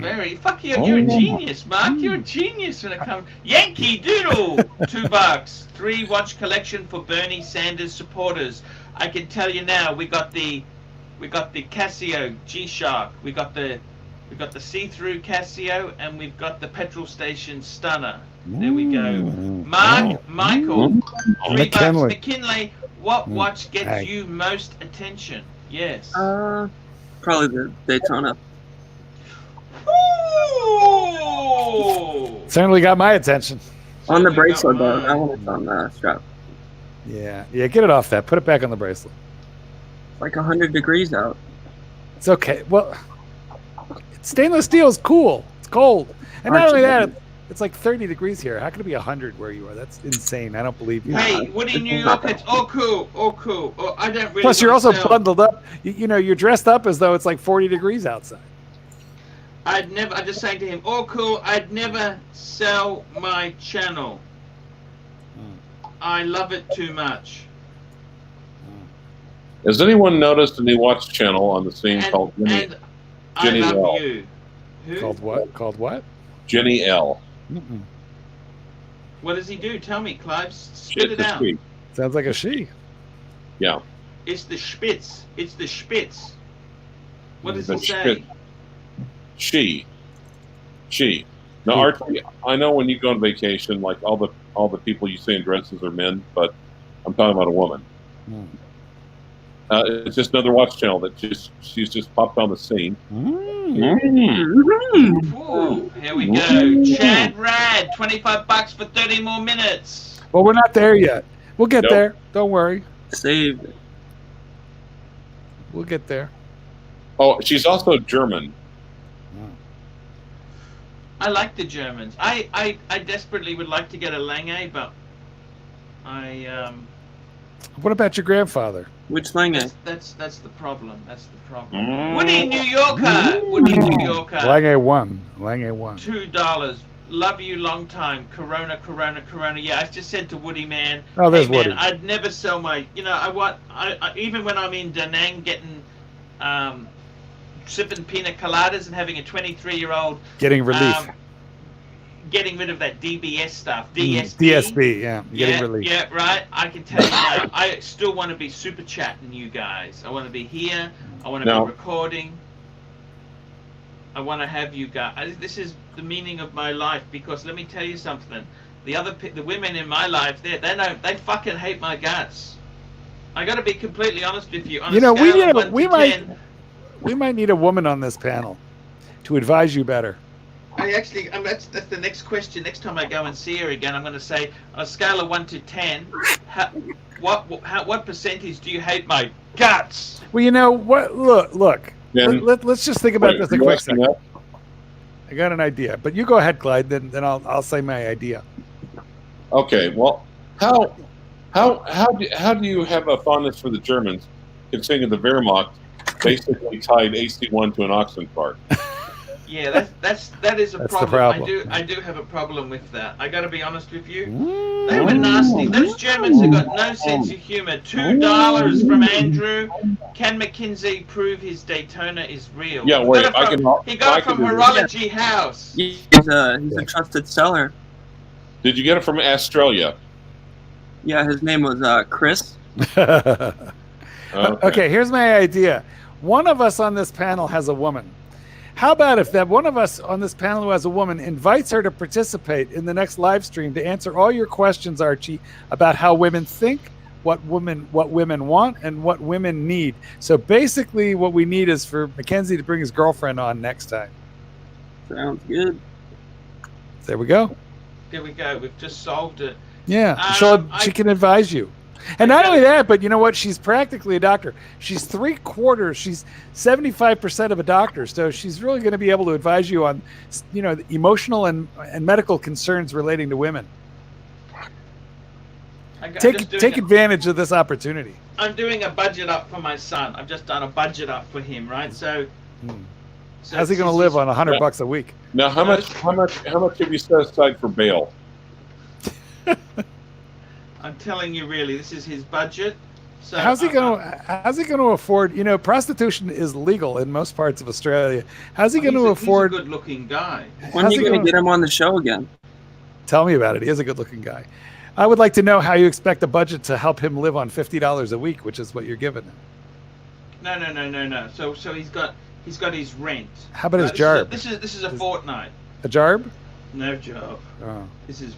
Very fuck you. You're a genius, Mark. You're a genius when it comes. Yankee Doodle, $2. 3-watch collection for Bernie Sanders supporters. I can tell you now, we got the Casio G-Shock. We got the see-through Casio, and we've got the petrol station Stunner. There we go. Mark Michael, $3. McKinley, what watch gets you most attention? Yes. Probably the Daytona. Ooh! Certainly got my attention. On the bracelet, though. That one is on the strap. Yeah, get it off that. Put it back on the bracelet. It's like 100 degrees out. It's okay. Well, stainless steel is cool. It's cold. And not only that, it's like 30 degrees here. How could it be 100 where you are? That's insane. I don't believe you. Hey, Woody, New York, it's all cool. Oh, I don't really. Plus, you're also bundled up. You're dressed up as though it's like 40 degrees outside. I'm just saying to him, all cool. I'd never sell my channel. I love it too much. Has anyone noticed a new watch channel on the scene called Jenny I love L? you. Who? Called what? Jenny L. What does he do? Tell me, Clive. Spit it out. Sounds like a she. Yeah. It's the Spitz. It's the Spitz. What does The he say? She. Now, Archie, I know when you go on vacation, like all the people you see in dresses are men, but I'm talking about a woman. It's just another watch channel that she's just popped on the scene. Ooh, here we go. Chad Rad, $25 for 30 more minutes. Well, we're not there yet. We'll get there. Don't worry. Save it. We'll get there. Oh, she's also German. I like the Germans. I desperately would like to get a Lange, but What about your grandfather? Which Lange? That's the problem. That's the problem. Woody, New Yorker. Woody, New Yorker. Lange 1. $2. Love you long time. Corona. Yeah, I just said to Woody, man. Oh, there's hey, man, Woody. I'd never sell my. I even when I'm in Da Nang getting, sipping pina coladas and having a 23-year-old Getting relief. Getting rid of that DBS stuff. DSB. DSB, yeah. Getting relief. Yeah, right. I can tell you now. I still want to be super chatting you guys. I want to be here. I want to be recording. I want to have you guys. This is the meaning of my life, because let me tell you something. The women in my life, they fucking hate my guts. I got to be completely honest with you. On we might need a woman on this panel to advise you better. That's the next question. Next time I go and see her again, I'm going to say, on a scale of 1 to 10, what percentage do you hate my guts? Well, you know what? Look. Let's just think about this a quick second. I got an idea, but you go ahead, Clyde. Then I'll say my idea. Okay. Well, how do you have a fondness for the Germans, considering the Wehrmacht basically tied AC1 to an oxen cart? Yeah, that is a That's problem. the problem. I do have a problem with that. I got to be honest with you. They were nasty. Those Germans have got no sense of humor. $2 from Andrew. Can McKinsey prove his Daytona is real? Yeah, wait. He got it from Horology House. He's a trusted seller. Did you get it from Australia? Yeah, his name was Chris. Okay, here's my idea. One of us on this panel has a woman. How about if that one of us on this panel who has a woman invites her to participate in the next live stream to answer all your questions, Archie, about how women think, what women want, and what women need. So basically what we need is for Mackenzie to bring his girlfriend on next time. Sounds good. There we go. There we go. We've just solved it. Yeah, she can advise you. And not only that, but you know what? She's practically a doctor. She's 3/4. She's 75% of a doctor. So she's really going to be able to advise you on, the emotional and medical concerns relating to women. Take advantage of this opportunity. I'm doing a budget up for my son. I've just done a budget up for him, right? So how's he going to live on $100 a week? Now, how much have you set aside for bail? I'm telling you, really, this is his budget. So how's he going to afford? Prostitution is legal in most parts of Australia. How's he going to afford? He's a good-looking guy. When are you going to get him on the show again? Tell me about it. He is a good-looking guy. I would like to know how you expect the budget to help him live on $50 a week, which is what you're giving him. No. So he's got his rent. How about his jarb? This is a fortnight. A jarb? No job. Oh. This is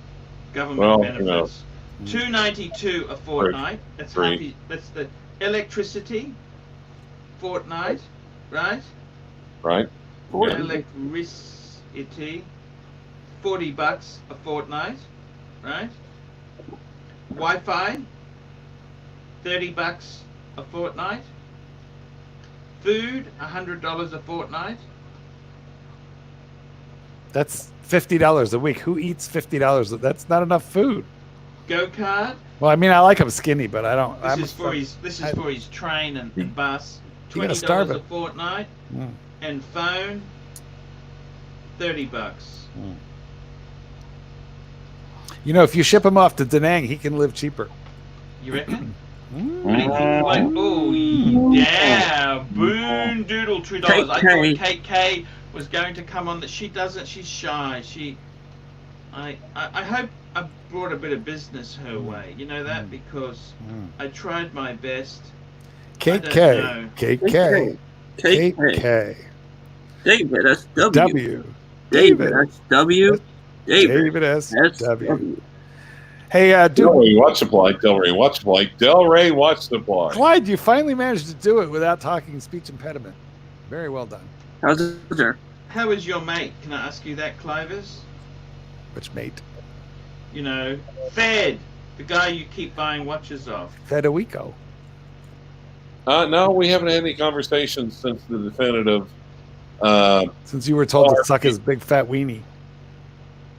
government benefits. $2.92 a fortnight. That's the electricity fortnight, right? Right. Electricity, $40 a fortnight, right? Wi-Fi, $30 a fortnight. Food, $100 a fortnight. That's $50 a week. Who eats $50? That's not enough food. Go-kart. Well, I mean, I like him skinny, but I don't. This is for his train and bus. $20 a fortnight. And phone, $30. If you ship him off to Da Nang, he can live cheaper. You reckon? Oh yeah, boon doodle $2. I thought Kate K was going to come on. That she doesn't. She's shy. I hope I brought a bit of business her way. You know that because I tried my best. Kate K. David, that's W. David, that's W. David S. W. Hey, Delray, watch the play. Delray, watch the play. Clyde, you finally managed to do it without talking speech impediment. Very well done. How's it, sir? How is your mate? Can I ask you that, Clovis? Which mate? Fed, the guy you keep buying watches off. Federico. No, we haven't had any conversations since the definitive. Since you were told to suck his big fat weenie.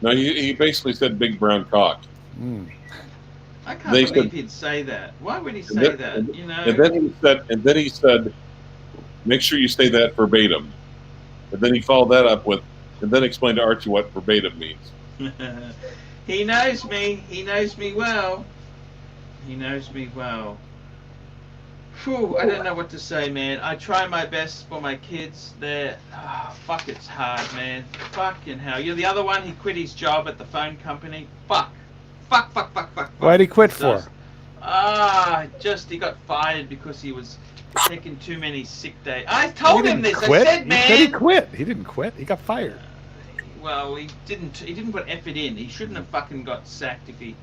No, he basically said big brown cock. I can't believe he'd say that. Why would he say that? And then he said, make sure you say that verbatim. And then he followed that up with, and then explained to Archie what verbatim means. He knows me. He knows me well. Phew, I don't know what to say, man. I try my best for my kids. Fuck, it's hard, man. Fucking hell. You're the other one. He quit his job at the phone company. Fuck. Why'd he quit for? He got fired because he was taking too many sick days. I told him this. Quit? I said, man. He quit. He didn't quit. He got fired. Well, he didn't put effort in. He shouldn't have fucking got sacked if he.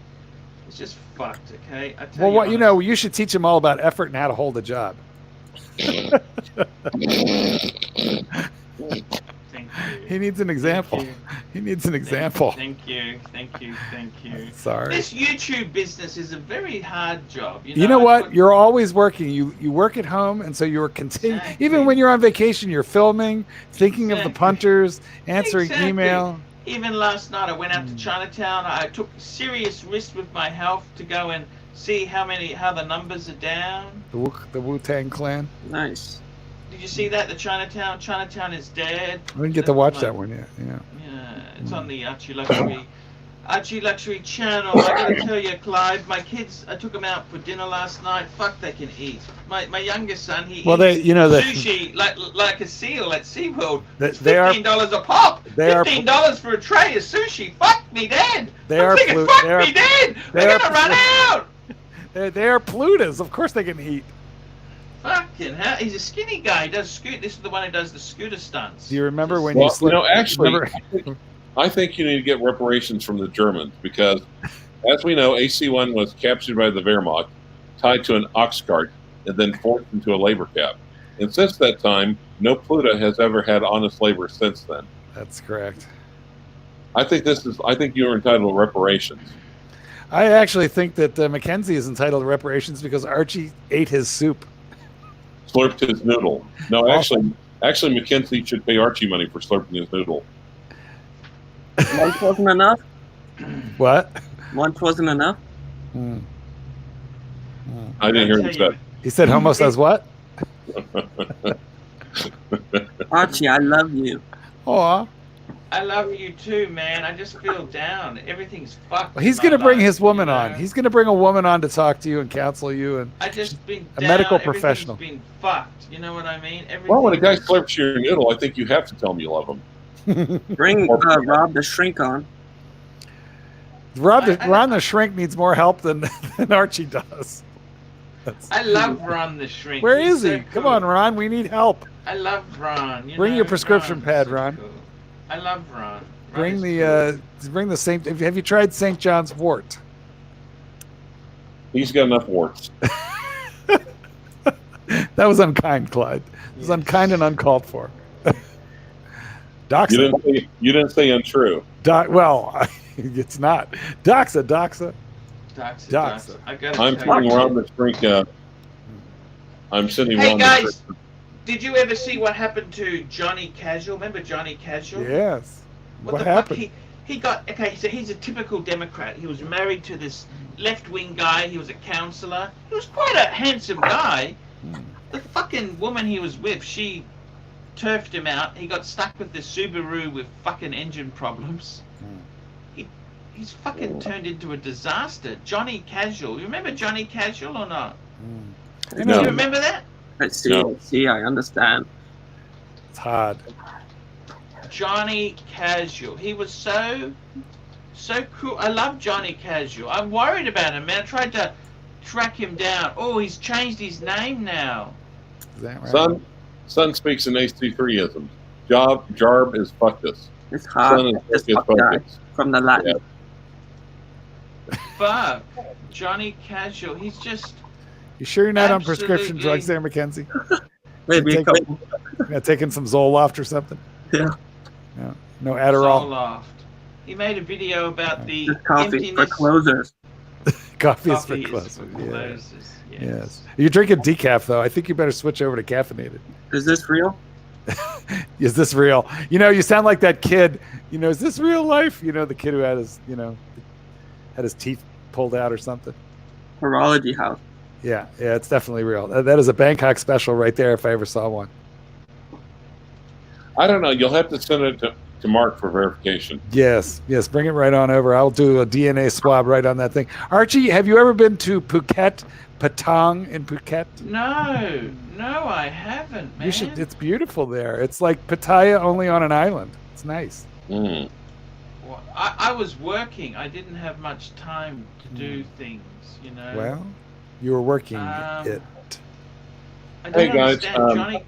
It's just fucked, okay? I tell you should teach him all about effort and how to hold a job. Thank you. He needs an example. Thank you. Sorry. This YouTube business is a very hard job. You know what? You're always working. You work at home, and so you're continuing. Exactly. Even when you're on vacation, you're filming, thinking of the punters, answering email. Even last night, I went out to Chinatown. I took serious risks with my health to go and see how the numbers are down. The Wu-Tang Clan. Nice. Did you see that? Chinatown is dead. I didn't get to watch that one yet. Yeah, it's on the ARCHIELUXURY channel. I gotta tell you, Clive, my kids, I took them out for dinner last night. Fuck, they can eat. My youngest son, he eats sushi like a seal at SeaWorld. It's $15 a pop. $15 for a tray of sushi. Fuck me dead. Fuck me dead. They're gonna run out. They are Plutas. Of course they can eat. Fuck Fucking hell, he's a skinny guy. He does scoot. This is the one who does the scooter stunts. Do you remember when Well, you slipped? actually, remember- I think you need to get reparations from the Germans because, as we know, AC-1 was captured by the Wehrmacht, tied to an ox cart, and then forced into a labor camp. And since that time, no Pluto has ever had honest labor since then. That's correct. I think you're entitled to reparations. I actually think that Mackenzie is entitled to reparations because Archie ate his soup. Slurped his noodle. No, actually, Mackenzie should pay Archie money for slurping his noodle. Once wasn't enough? What? Once wasn't enough? I didn't hear him say. He said homo says what? Archie, I love you. Aw. I love you too, man. I just feel down. Everything's fucked. Well, he's in my going to bring life, his woman you know? on. He's going to bring a woman on to talk to you and counsel you. And I just been a down. medical Everything's professional. been fucked. You know what I mean? Well, when a guy Everything- slurps your noodle, I think you have to tell him you love him. Bring Rob the Shrink on. Ron the Shrink needs more help than Archie does. I love Ron the Shrink. Where He's is he? so Come cool. on, Ron. We need help. I love Ron. You Bring know, your prescription Ron's pad, so Ron. cool. I love Ron. Bring Ron the Saint. Have you tried St. John's Wort? He's got enough warts. That was unkind, Clyde. It was unkind and uncalled for. Doxa. You didn't say untrue. Well, it's not. Doxa. Doxa. I gotta I'm tell sending you. Ron the Shrink. I'm sending Hey Ron the guys, Shrink. did you ever see what happened to Johnny Casual? Remember Johnny Casual? Yes. What the happened? Fuck? He got okay. So he's a typical Democrat. He was married to this left-wing guy. He was a counselor. He was quite a handsome guy. The fucking woman he was with, she turfed him out. He got stuck with this Subaru with fucking engine problems. He's fucking turned into a disaster. Johnny Casual. You remember Johnny Casual or not? I Do know. you remember that? I see, No. I understand. It's hard. Johnny Casual. He was so cool. I love Johnny Casual. I'm worried about him, man. I tried to track him down. Oh, he's changed his name now. Is that right? Son speaks in AC3isms. Jarb is fuck this. It's hard. Son It's is fuck guy focus. from the Latin. Fuck. Johnny Casual. He's just... You sure you're not on prescription Absolutely. drugs there, Mackenzie? Maybe a Take- couple. Taking some Zoloft or something? Yeah. No Adderall. Zoloft. He made a video about the Just coffee for emptiness. closers. Coffee is for Coffee is closers. for Yeah. closers. Yes. You're drinking decaf, though. I think you better switch over to caffeinated. Is this real? Is this real? You sound like that kid. Is this real life? The kid who had his teeth pulled out or something. Horology house. Yeah, it's definitely real. That is a Bangkok special right there if I ever saw one. I don't know. You'll have to send it to Mark for verification. Yes, bring it right on over. I'll do a DNA swab right on that thing. Archie, have you ever been to Phuket, Patong in Phuket? No, I haven't, man. You should. It's beautiful there. It's like Pattaya only on an island. It's nice. Mm. Well, I was working. I didn't have much time to do things, Well, you were working it. I don't Hey guys, understand, Johnny.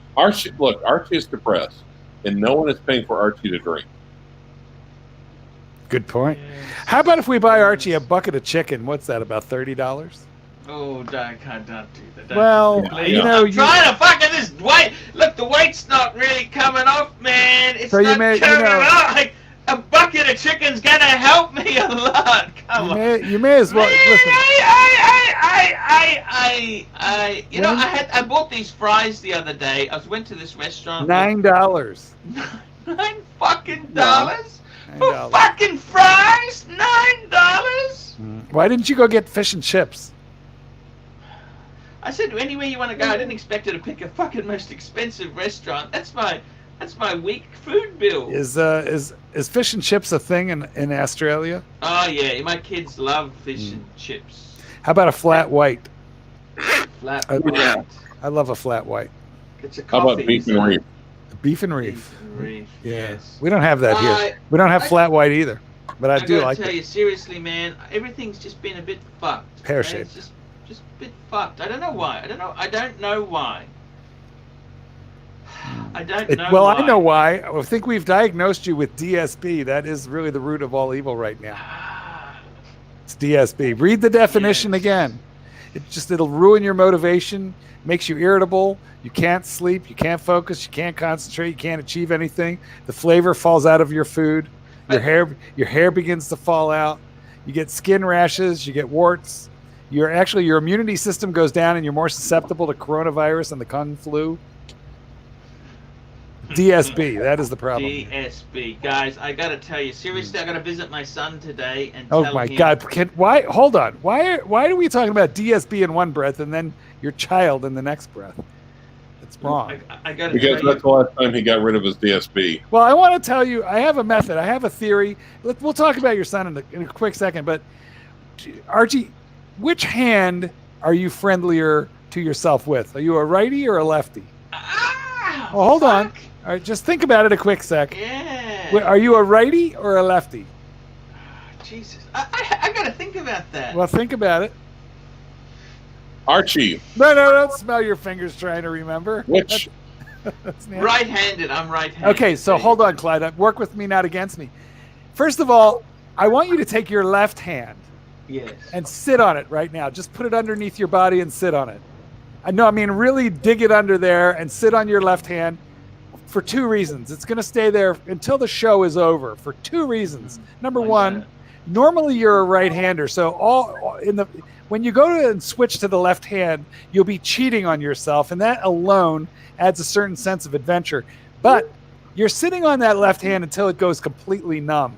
Archie is depressed, and no one is paying for Archie to drink. Good point. Yes. How about if we buy Archie a bucket of chicken? What's that? About $30? Oh, don't do that. Don't Well, do that, please. you know, I'm trying to fucking this weight. Look, the weight's not really coming off, man. It's So you not may- you coming know- off. Like, a bucket of chicken's gonna help me a lot. Come on. You may as well Man, listen. I bought these fries the other day. I went to this restaurant. $9. $9 fucking dollars for $9. fucking fries. $9. Why didn't you go get fish and chips? I said, anywhere you want to go. I didn't expect her to pick a fucking most expensive restaurant. That's my week food bill. Is fish and chips a thing in Australia? Oh yeah, my kids love fish and chips. How about a flat white? Flat Oh, white. yeah. I love a flat white. It's a How coffee. about beef and reef? Beef and reef. Beef and reef. Yeah. Yes. We don't have that here. We don't have flat white either. But I do gotta like tell it. you seriously, man. Everything's just been a bit fucked. Pear-shaped. It's just a bit fucked. I don't know why. I don't know why. I don't know. Well, why. I know why. I think we've diagnosed you with DSB. That is really the root of all evil right now. It's DSB. Read the definition Yes. again. It'll ruin your motivation, makes you irritable. You can't sleep, you can't focus, you can't concentrate, you can't achieve anything. The flavor falls out of your food. Your hair begins to fall out. You get skin rashes, you get warts. Your immunity system goes down and you're more susceptible to coronavirus and the kung flu. DSB, that is the problem. DSB, guys, I gotta tell you, seriously, I gotta visit my son today and Oh tell my him. God! Why? Hold on. Why are we talking about DSB in one breath and then your child in the next breath? It's wrong. I gotta Because tell that's the last time he got rid of his DSB. Well, I want to tell you, I have a method. I have a theory. We'll talk about your son in a quick second. But Archie, which hand are you friendlier to yourself with? Are you a righty or a lefty? Well, hold on. All right, just think about it a quick sec. Yeah. Are you a righty or a lefty? Jesus, I gotta think about that. Well, think about it. Archie, No, don't smell your fingers trying to remember. which That's nasty. Right-handed. I'm right-handed. Okay, so hold on, Clyde. Work with me, not against me. First of all, I want you to take your left hand Yes. and sit on it right now. Just put it underneath your body and sit on it. I mean, really dig it under there and sit on your left hand for two reasons. It's going to stay there until the show is over for two reasons. Number one, normally you're a right-hander, so when you go to and switch to the left hand, you'll be cheating on yourself, and that alone adds a certain sense of adventure. But you're sitting on that left hand until it goes completely numb,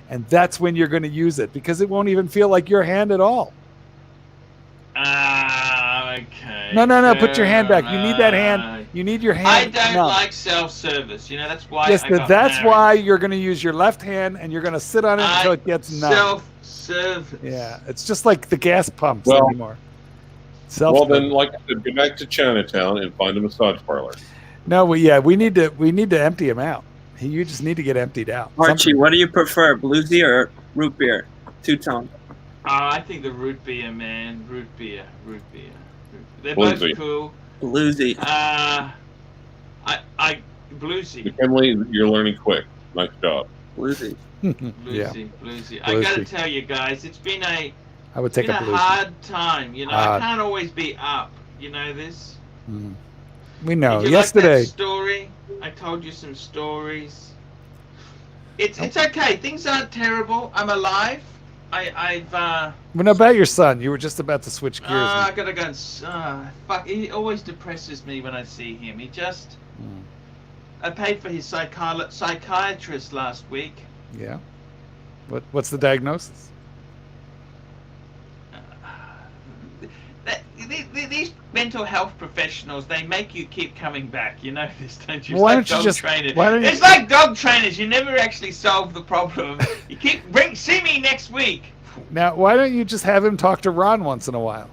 and that's when you're going to use it because it won't even feel like your hand at all. Okay. No. Put your hand back. You need that hand. You need your hand. I don't numb. like self-service. You know, that's why. Yes, I got that's married. why you're going to use your left hand and you're going to sit on it until it gets numb. Self-service. Yeah, it's just like the gas pumps Well- anymore. well then, like I said, go back to Chinatown and find a massage parlor. No, we need to empty him out. You just need to get emptied out. Archie, what do you prefer, bluesy or root beer? Two-tone. I think the root beer, man. Root beer. They're Bluesy. both cool. Bluesy. Bluesy. McKinley, you're learning quick. Nice job. Bluesy. Bluesy. I gotta tell you guys, it's been a I would take a bluesy. hard time. You know, I can't always be up. You know this. We know. Did you Yesterday. like that story? I told you some stories. It's okay. Things aren't terrible. I'm alive. What about your son? You were just about to switch gears. I gotta go and fuck. He always depresses me when I see him. He just. I paid for his psychiatrist last week. Yeah. What's the diagnosis? These mental health professionals, they make you keep coming back. You know this, don't you? Why It's don't like you dog just- trainers. why don't you- It's like dog trainers. You never actually solve the problem. You keep see me next week. Now, why don't you just have him talk to Ron once in a while?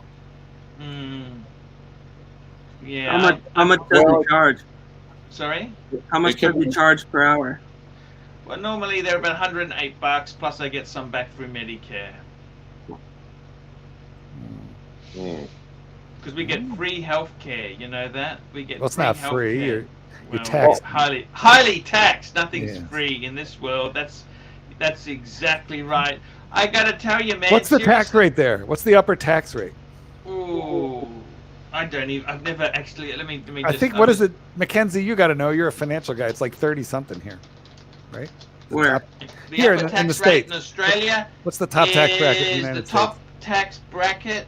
Yeah. How much does he charge? Sorry. How much does he charge per hour? Well, normally they're about $108. Plus, I get some back through Medicare. Because we get free health care, you know that? We get Well, it's free not healthcare. free. You're Well, taxed. highly taxed. Nothing's Yeah. free in this world. That's exactly right. I gotta tell you, man. What's the tax rate there? What's the upper tax rate? Ooh, I don't even. I've never actually. Let me. I think, what is it? Mackenzie, you got to know. You're a financial guy. It's like 30-something here, right? The Where? top- The Here upper in the tax rate States. in Australia. What's the top tax bracket in the is United the top States? tax bracket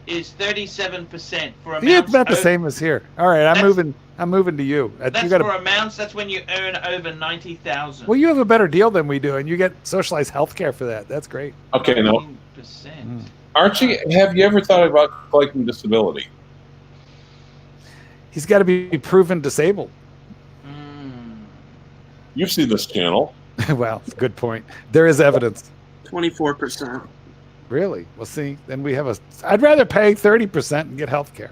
is 37% for amounts. Yeah, it's about the same as here. All right, I'm That's- moving to you. That's You got for amounts. That's when you earn over 90,000. Well, you have a better deal than we do, and you get socialized health care for that. That's great. Okay, now, 19%. Archie, have you ever thought about collecting disability? He's got to be proven disabled. You see this channel. Well, good point. There is evidence. 24%. Really? Well, see, then we have I'd rather pay 30% and get health care.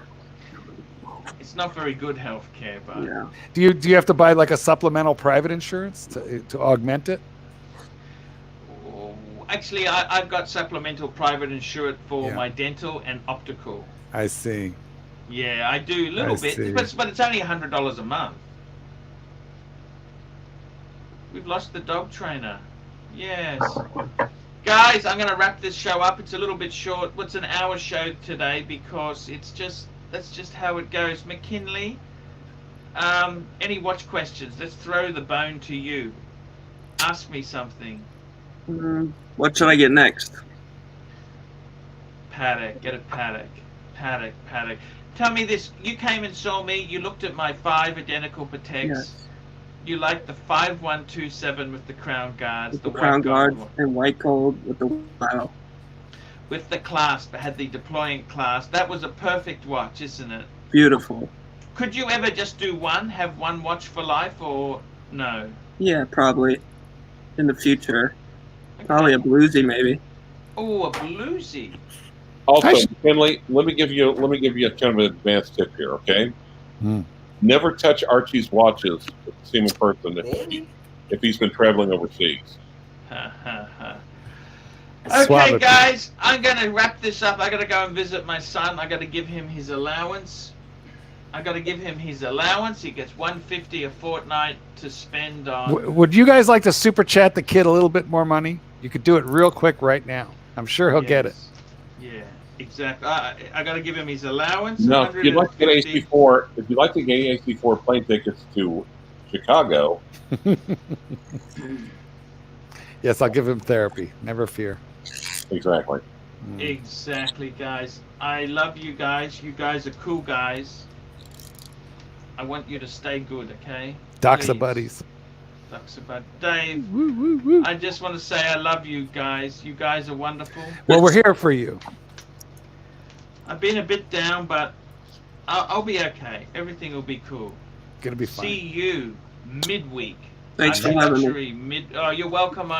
It's not very good health care, but Yeah. Do you have to buy like a supplemental private insurance to augment it? actually, I've got supplemental private insurance for Yeah. my dental and optical. I see. Yeah, I do a little I bit, see. but it's only $100 a month. We've lost the dog trainer. Yes. Guys, I'm going to wrap this show up. It's a little bit short. What's an hour show today? Because that's just how it goes. McKinley, any watch questions? Let's throw the bone to you. Ask me something. What should I get next? Paddock. Get a Paddock. Paddock. Tell me this. You came and saw me. You looked at my 5 identical Pateks. Yes. You like the 5127 with the crown guards, With the crown guards one. and white gold with the wow. With the clasp, it had the deploying clasp. That was a perfect watch, isn't it? Beautiful. Could you ever just do one, have one watch for life, or no? Yeah, probably. In the future. Probably a bluesy, maybe. Oh, a bluesy. Also, Finley, let me give you a kind of an advanced tip here, okay? Never touch Archie's watches with the same person if he's been traveling overseas. Okay, guys, I'm going to wrap this up. I got to go and visit my son. I got to give him his allowance. He gets $150 a fortnight to spend on. Would you guys like to super chat the kid a little bit more money? You could do it real quick right now. I'm sure he'll get it. Yeah, exactly. I got to give him his allowance. No, if you'd like to get AC4 plane tickets to Chicago. Yes, I'll give him therapy. Never fear. Exactly. Exactly, guys. I love you guys. You guys are cool guys. I want you to stay good, okay? Doxa buddies. Doxa bud. Dave, I just want to say I love you guys. You guys are wonderful. Well, we're here for you. I've been a bit down, but I'll be okay. Everything will be cool. Gonna be fine. See you midweek. Thanks for having me. You're welcome.